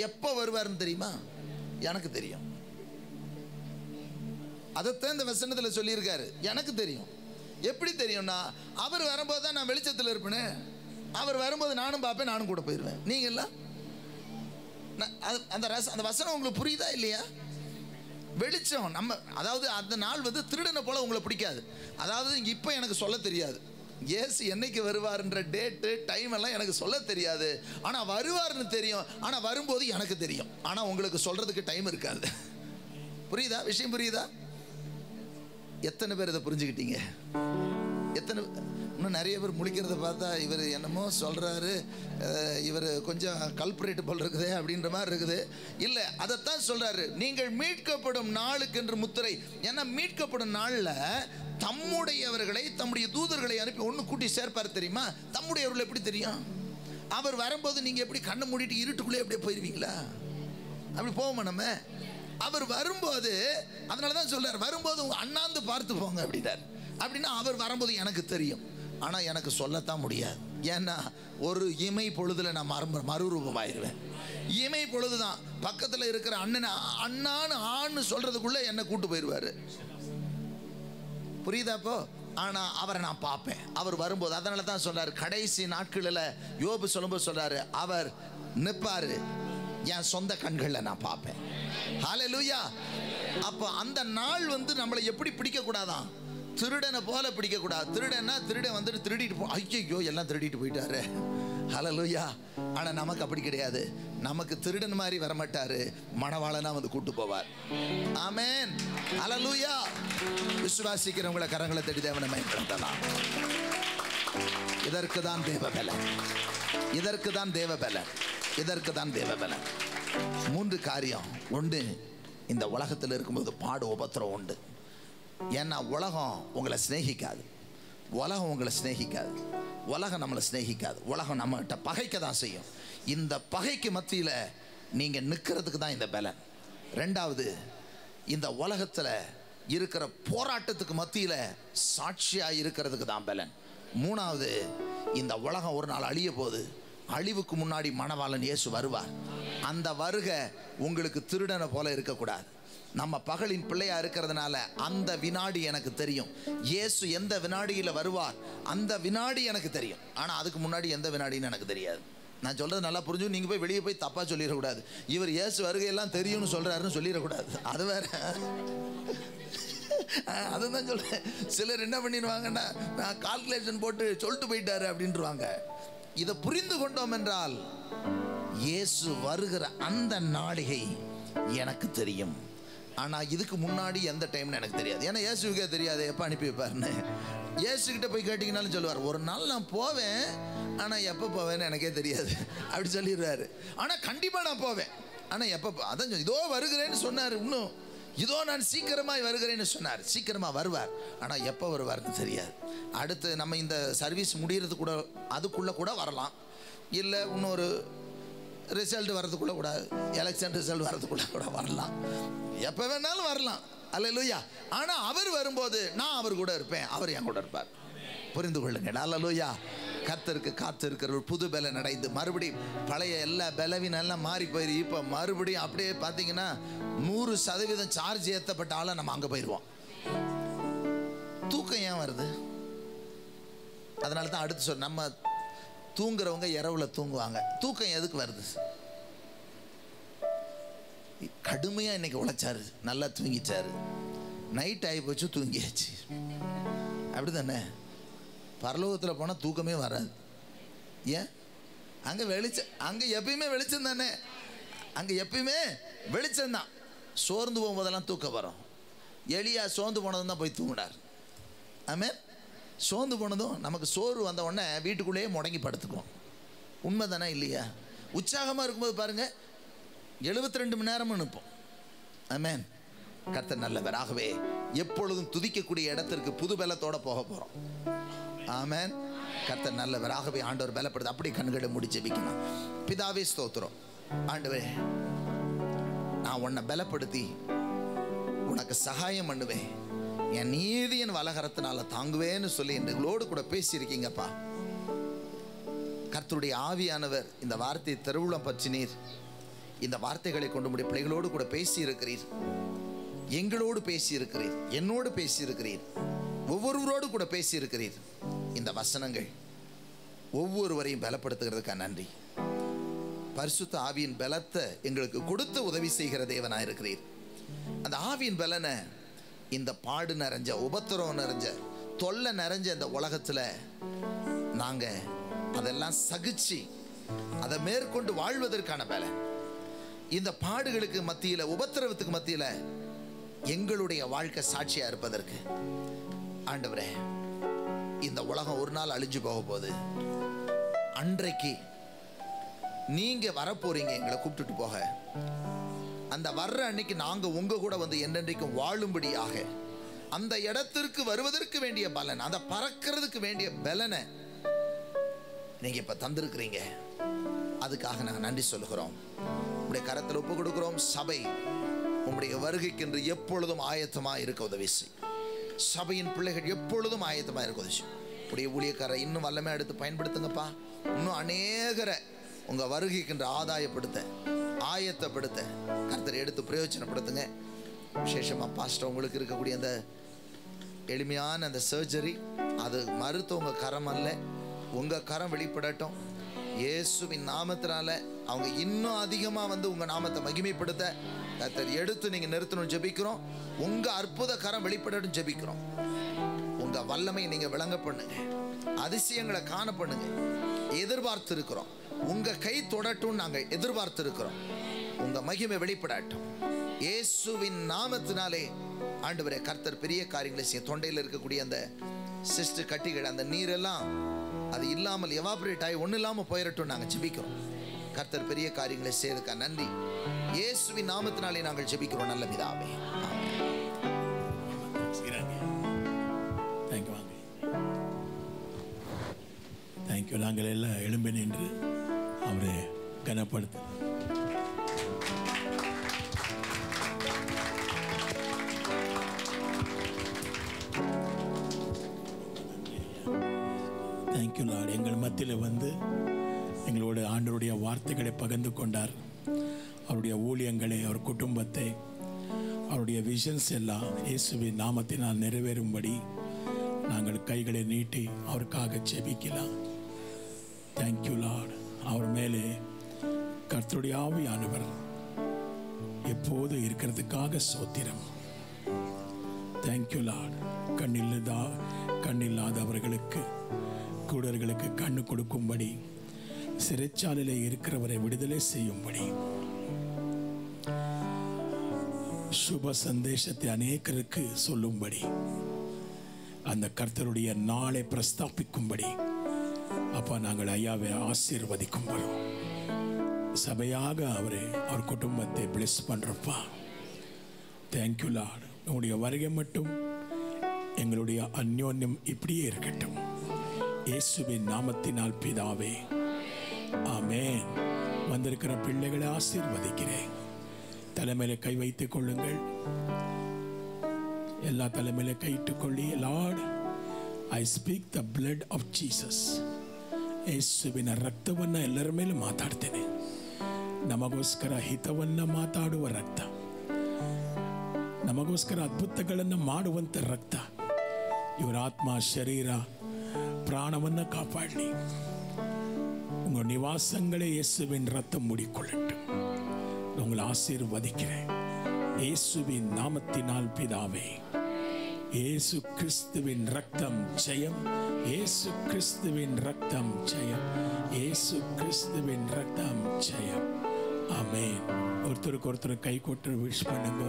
எப்போ வருவார்னு தெரியுமா? எனக்கு தெரியும். அதைத்தான் இந்த வசனத்தில் சொல்லியிருக்காரு. எனக்கு தெரியும். எப்படி தெரியும்னா, அவர் வரும்போது தான் நான் வெளிச்சத்தில் இருப்பேனே. அவர் வரும்போது நானும் பார்ப்பேன், நானும் கூட போயிடுவேன். நீங்கள்லாம் அந்த வசனம் உங்களுக்கு புரியுதா இல்லையா? வெளிச்சம் நம்ம, அதாவது அந்த நாள் திருடனை போல உங்களை பிடிக்காது. அதாவது இப்போ எனக்கு சொல்ல தெரியாது, இயேசு என்னைக்கு வருவார்ன்ற டேட்டு டைம் எல்லாம் எனக்கு சொல்ல தெரியாது. ஆனால் வருவார்னு தெரியும். ஆனால் வரும்போது எனக்கு தெரியும். ஆனால் உங்களுக்கு சொல்கிறதுக்கு டைம் இருக்காது. புரியுதா? விஷயம் புரியுதா? எத்தனை பேர் இதை புரிஞ்சுக்கிட்டீங்க? இன்னும் நிறைய பேர் முழிக்கிறத பார்த்தா இவர் என்னமோ சொல்கிறாரு, இவர் கொஞ்சம் கல்பரேட் போல் இருக்குது அப்படின்ற மாதிரி இருக்குது. இல்லை, அதைத்தான் சொல்கிறாரு. நீங்கள் மீட்கப்படும் நாளுக்கென்று முத்திரை. ஏன்னா மீட்கப்படும் நாளில் தம்முடையவர்களை, தம்முடைய தூதர்களை அனுப்பி ஒன்று கூட்டி சேர்ப்பார். தெரியுமா? தம்முடையவர்கள் எப்படி தெரியும்? அவர் வரும்போது நீங்கள் எப்படி கண்ணை மூடிட்டு இருட்டுக்குள்ளே எப்படியே போயிடுவீங்களா? அப்படி போவோமா நம்ம? அவர் வரும்போது, அதனால தான் சொல்றார், வரும்போது அண்ணாந்து பார்த்து போங்க அப்படின்னார். அப்படின்னா அவர் வரும்போது எனக்கு தெரியும். ஆனால் எனக்கு சொல்லத்தான் முடியாது. ஏன்னா ஒரு இமை பொழுதுல நான் மறுரூபமாயிருவேன். இமை பொழுது தான் பக்கத்தில் இருக்கிற அண்ணான்னு ஆன்னு சொல்றதுக்குள்ள என்னை கூட்டு போயிடுவார். புரியுதாப்போ? ஆனால் அவரை நான் பார்ப்பேன் அவர் வரும்போது. அதனால தான் சொல்றாரு, கடைசி நாட்களில் யோபு சொல்லும்போது சொல்றாரு, அவர் நிற்பாரு, என் சொந்த கண்களில் நான் பார்ப்பேன். ஹல்லேலூயா. அப்போ அந்த நாள் நம்மளை எப்படி பிடிக்கக்கூடாதான்? திருடனை போல பிடிக்கக்கூடாது. திருடன் திருடிட்டு ஐயோ எல்லாம் திருடிட்டு போயிட்டாரு. ஹல்லேலூயா. ஆனால் நமக்கு அப்படி கிடையாது. நமக்கு திருடன் மாதிரி வரமாட்டாரு, மணவாளனா கூட்டு போவார். ஆமென். ஹல்லேலூயா. விசுவாசிக்கிறவங்களை கரங்களை தட்டி தேவனை மகிமைப்படுத்தலாம். இதற்கு தான் தேவபலன், இதற்கு தான் தேவபலன், இதற்கு தான் தேவபலன். 3 காரியம். ஒன்று, இந்த உலகத்தில் இருக்கும்போது பாடு உபத்திரம் உண்டு. ஏன்னா உலகம் உங்களை சிநேகிக்காது. உலகம் உங்களை சிநேகிக்காது. உலகம் நம்மளை சிநேகிக்காது. உலகம் நம்மகிட்ட பகைக்க தான் செய்யும். இந்த பகைக்கு மத்தியில் நீங்கள் நிற்கிறதுக்கு தான் இந்த பலன். 2வது, இந்த உலகத்தில் இருக்கிற போராட்டத்துக்கு மத்தியில் சாட்சியாக இருக்கிறதுக்கு தான் பலன். 3வது, இந்த உலகம் ஒரு நாள் அழிய போது, அழிவுக்கு முன்னாடி மணவாளன் இயேசு வருவார். அந்த வருகை உங்களுக்கு திருடனை போல இருக்கக்கூடாது. நம்ம பகலின் பிள்ளையா இருக்கிறதுனால அந்த வினாடி எனக்கு தெரியும். இயேசு எந்த வினாடியில் வருவார் அந்த வினாடி எனக்கு தெரியும். ஆனால் அதுக்கு முன்னாடி எந்த வினாடின்னு எனக்கு தெரியாது. நான் சொல்கிறது நல்லா புரிஞ்சு நீங்கள் போய் வெளியே போய் தப்பாக சொல்லிடக்கூடாது. இவர் இயேசு வருகையெல்லாம் தெரியும்னு சொல்கிறாருன்னு சொல்லிடக்கூடாது. அது வேற. அதுதான் சொல்கிறேன். சிலர் என்ன பண்ணிடுவாங்கன்னா, நான் கால்குலேஷன் போட்டு சொல்லிட்டு போயிட்டாரு அப்படின்ட்டுருவாங்க. இதை புரிந்து கொண்டோம் என்றால் இயேசு வருகிற அந்த நாளிகை எனக்கு தெரியும். ஆனால் இதுக்கு முன்னாடி எந்த டைம்னு எனக்கு தெரியாது. ஏன்னா இயேசுக்கே தெரியாது எப்போ அனுப்பி வைப்பாருன்னு. இயேசுக்கிட்ட போய் கேட்டிங்கனாலும் சொல்லுவார், ஒரு நாள் நான் போவேன், ஆனால் எப்போ போவேன்னு எனக்கே தெரியாது அப்படி சொல்லிடுறாரு. ஆனால் கண்டிப்பாக நான் போவேன், ஆனால் எப்போ அதான் இதோ வருகிறேன்னு சொன்னார். இன்னும் இதோ நான் சீக்கிரமாக வருகிறேன்னு சொன்னார். சீக்கிரமாக வருவார், ஆனால் எப்போ வருவார்னு தெரியாது. அடுத்து நம்ம இந்த சர்வீஸ் முடிகிறது கூட அதுக்குள்ளே கூட வரலாம். இல்லை இன்னொரு ரிசல்ட் வர்றதுக்குள்ளே கூட, எலெக்ஷன் ரிசல்ட் வர்றதுக்குள்ளே கூட வரலாம். எப்போ வேணாலும் வரலாம். அல்லேலூயா. ஆனால் அவர் வரும்போது நான் அவர் கூட இருப்பேன், அவர் என் கூட இருப்பார். புரிந்து கொள்ளுங்கள். அல்லேலூயா. கர்த்தருக்கு காத்து இருக்கிற ஒரு புது பலன் அடைந்து மறுபடியும் பழைய எல்லா பலவீனெல்லாம் மாறி போயிரு. இப்போ மறுபடியும் அப்படியே பார்த்தீங்கன்னா 100% சார்ஜ் ஏற்றப்பட்ட ஆளை நம்ம அங்கே போயிடுவோம். தூக்கம் ஏன் வருது? அதனால தான் அடுத்து சொல், நம்ம தூங்குறவங்க இரவுல தூங்குவாங்க. தூக்கம் எதுக்கு வருது? கடுமையாக இன்னைக்கு உழைச்சாரு, நல்லா தூங்கிச்சாரு, நைட் ஆகி போச்சு, தூங்கியாச்சு. அப்படி தானே? பரலோகத்தில் போனால் தூக்கமே வராது. ஏன்? அங்கே வெளிச்சம், அங்கே எப்பயுமே வெளிச்சம் தானே. அங்கே எப்பயுமே வெளிச்சம்தான். சோர்ந்து போகும்போதெல்லாம் தூக்கம் வரும். எலியா சோர்ந்து போனதும் தான் போய் தூங்கினார். ஆமென். சோர்ந்து போனதும் நமக்கு சோறு வந்த உடனே வீட்டுக்குள்ளேயே முடங்கி படுத்துக்குவோம். உண்மை தானே இல்லையா? உற்சாகமாக இருக்கும்போது பாருங்கள் 72 மணி நேரமும் நிற்போம். ஆமென். கர்த்தர் நல்லவர். ஆகவே எப்பொழுதும் துதிக்கக்கூடிய இடத்திற்கு புது பலத்தோட போக போகிறோம். ஆமென். கர்த்தர் நல்லவர். ஆகவே ஆண்டவர் பலப்படுது. அப்படி கண்களை மூடி ஜெபிக்கணும். பிதாவே ஸ்தோத்திரம். ஆண்டவரே, நான் உன்னை பலப்படுத்தி உனக்கு சகாயம் பண்ணுவேன், என் நீதியின் வலகரத்தினால தாங்குவேன்னு சொல்லி எங்களோடு கூட பேசியிருக்கீங்கப்பா. கர்த்தருடைய ஆவியானவர் இந்த வார்த்தையை திருவுளம் பற்றினீர். இந்த வார்த்தைகளை கொண்டு முடிய பிள்ளைகளோடு கூட பேசி இருக்கிறீர், எங்களோடு பேசி இருக்கிறீர், என்னோடு பேசி இருக்கிறீர், ஒவ்வொருவரோடு கூட பேசி இருக்கிறீர். இந்த வசனங்கள் ஒவ்வொருவரையும் பலப்படுத்துகிறதுக்காக நன்றி. பரிசுத்த ஆவியின் பலத்தை எங்களுக்கு கொடுத்து உதவி செய்கிற தேவனாயிருக்கிறீர். அந்த ஆவியின் பலனை இந்த பாடு நிறைஞ்ச, உபத்திரம் நிறைஞ்ச, தொல்லை நிறைஞ்ச இந்த உலகத்தில் நாங்கள் அதெல்லாம் சகிச்சு அதை மேற்கொண்டு வாழ்வதற்கான பலன், இந்த பாடுகளுக்கு மத்தியில், உபத்திரவத்துக்கு மத்தியில் எங்களுடைய வாழ்க்கை சாட்சியாக இருப்பதற்கு ஆண்டவரே, இந்த உலகம் ஒரு நாள் அழிஞ்சு போக போகுது. அன்றைக்கு நீங்க வரப்போறீங்க எங்களை கூப்பிட்டுட்டு போக. அந்த வர்ற அன்னைக்கு நாங்க உங்க கூட வந்து என்றென்றைக்கும் வாழும்படியாக அந்த இடத்திற்கு வருவதற்கு வேண்டிய பலன், அந்த பறக்கிறதுக்கு வேண்டிய பலனை நீங்க இப்ப தந்திருக்கிறீங்க. அதுக்காக நாங்கள் நன்றி சொல்லுகிறோம். உங்களுடைய கரத்தில் ஒப்பு கொடுக்கிறோம். சபை உங்களுடைய வருகைக்கென்று எப்பொழுதும் ஆயத்தமாக இருக்க உதவி செய். சபையின் பிள்ளைகள் எப்பொழுதும் ஆயத்தமாக இருக்க உதவி செய். உடைய ஊழியக்காரரை இன்னும் வல்லமே எடுத்து பயன்படுத்துங்கப்பா. இன்னும் அநேகரை உங்கள் வருகைக்கென்று ஆதாயப்படுத்த, ஆயத்தப்படுத்த கர்த்தரை எடுத்து பிரயோஜனப்படுத்துங்க. விசேஷமாக பாஸ்டர் உங்களுக்கு இருக்கக்கூடிய அந்த எளிமையான அந்த சர்ஜரி, அது மருத்துவங்க கரம் அல்ல, உங்கள் கரம் வெளிப்படட்டும். இயேசுவின் நாமத்தினால அவங்க இன்னும் அதிகமாக வந்து உங்கள் நாமத்தை மகிமைப்படுத்த கர்த்தர் எடுத்து நீங்கள் நிறுத்தணும் ஜெபிக்கிறோம். உங்கள் அற்புத கரம் வெளிப்படட்டும் ஜெபிக்கிறோம். உங்கள் வல்லமையை நீங்கள் விளங்க பண்ணுங்க, அதிசயங்களை காண பண்ணுங்க. எதிர்பார்த்து இருக்கிறோம். உங்கள் கை தொடட்டும் நாங்கள் எதிர்பார்த்து இருக்கிறோம். உங்கள் மகிமை வெளிப்படட்டும் இயேசுவின் நாமத்தினாலே. ஆண்டவரே, கர்த்தர் பெரிய காரியங்களை செய்ய. தொண்டையில் இருக்கக்கூடிய அந்த சிஸ்ட் கட்டிகள், அந்த நீரெல்லாம் அது இல்லாமல் எவாபரேட் ஆகி ஒன்றும் இல்லாமல் போயிடட்டும் நாங்கள் ஜெபிக்கிறோம். கர்த்தர் பெரிய காரியங்களை செய்யறதுக்கா நன்றி. இயேசுவின் நாமத்தினாலே நாங்கள் ஜெபிக்கிறோம் நல்ல பிதாவே. தேங்க்யூ. நாங்கள் எல்லாம் எழும்பி நின்று அவரை கனப்படுத்த. Thank you Lord. எங்கள் மத்தியில் வந்து எங்களோட ஆண்டவருடைய வார்த்தைகளை பகிர்ந்து கொண்டார். அவருடைய ஊழியங்களை, அவர் குடும்பத்தை, அவருடைய விஷன்ஸ் எல்லாம் இயேசுவின் நாமத்தினால் நிறைவேறும்படி நாங்கள் கைகளை நீட்டி அவருக்காக ஜெபிக்கலாம். Thank you Lord. அவர் மேலே கர்த்தருடைய ஆவியானவர் எப்போது இருக்கிறதுக்காக சோத்திரம். Thank you Lord. கண்ணில்லாதவர்களுக்கு, குருடர்களுக்கு கண்ணு கொடுக்கும்படி, சிறைச்சாலையிலே இருக்கிறவரை விடுதலை செய்யும்படி, சுப சந்தேசத்தை அநேகருக்கு சொல்லும்படி, அந்த கர்த்தருடைய நாளை பிரஸ்தாபிக்கும்படி அப்பா நாங்கள் ஐயாவை ஆசீர்வதிக்கும் வரோம். சபையாக அவர் குடும்பத்தை பிளஸ் பண்றப்பா. Thank you Lord. உங்களுடைய வருகை மட்டும் எங்களுடைய அந்யோன்யம் இப்படியே இருக்கட்டும். இயேசுவின் நாமத்தினால் பிதாவே, ஆமென். வந்திருக்கிற பிள்ளைகளை ஆசீர்வதிக்கிறேன். தலைமையில கை வைத்துக் கொள்ளுங்கள். எல்லா தலைமையில கையிட்டுக் கொள்ளி. Lord, I speak the blood of Jesus. ಯೇಸುವಿನ ರಕ್ತವನ್ನು ಎಲ್ಲರ ಮೇಲೆ ಮಾತಾಡ್ತೇನೆ. ನಮಗೋಸ್ಕರ ಹಿತವನ್ನು ಮಾತಾಡುವ ರಕ್ತ, ನಮಗೋಸ್ಕರ ಅದ್ಭುತಗಳನ್ನು ಮಾಡುವಂಥ ರಕ್ತ ಇವರ ಆತ್ಮ, ಶರೀರ, ಪ್ರಾಣವನ್ನು ಕಾಪಾಡಲಿ. உங்கள் நிவாசங்களே இயேசுவின் ரத்தம் மூடிக்கொள்ளட்டும். உங்களை ஆசீர்வதிக்கிறேன் இயேசுவின் நாமத்தினால் பிதாவே. இயேசு கிறிஸ்துவின் ரத்தம் ஜெயம். இயேசு கிறிஸ்துவின் ரத்தம் ஜெயம். இயேசு கிறிஸ்துவின் ரத்தம் ஜெயம். ஆமென். ஒருத்தருக்கு ஒருத்தர் கை கொட்டு விஷ் பண்ணுங்க.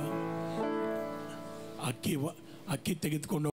ಅಕ್ಕಿ ತೆಗೆದುಕೊಂಡು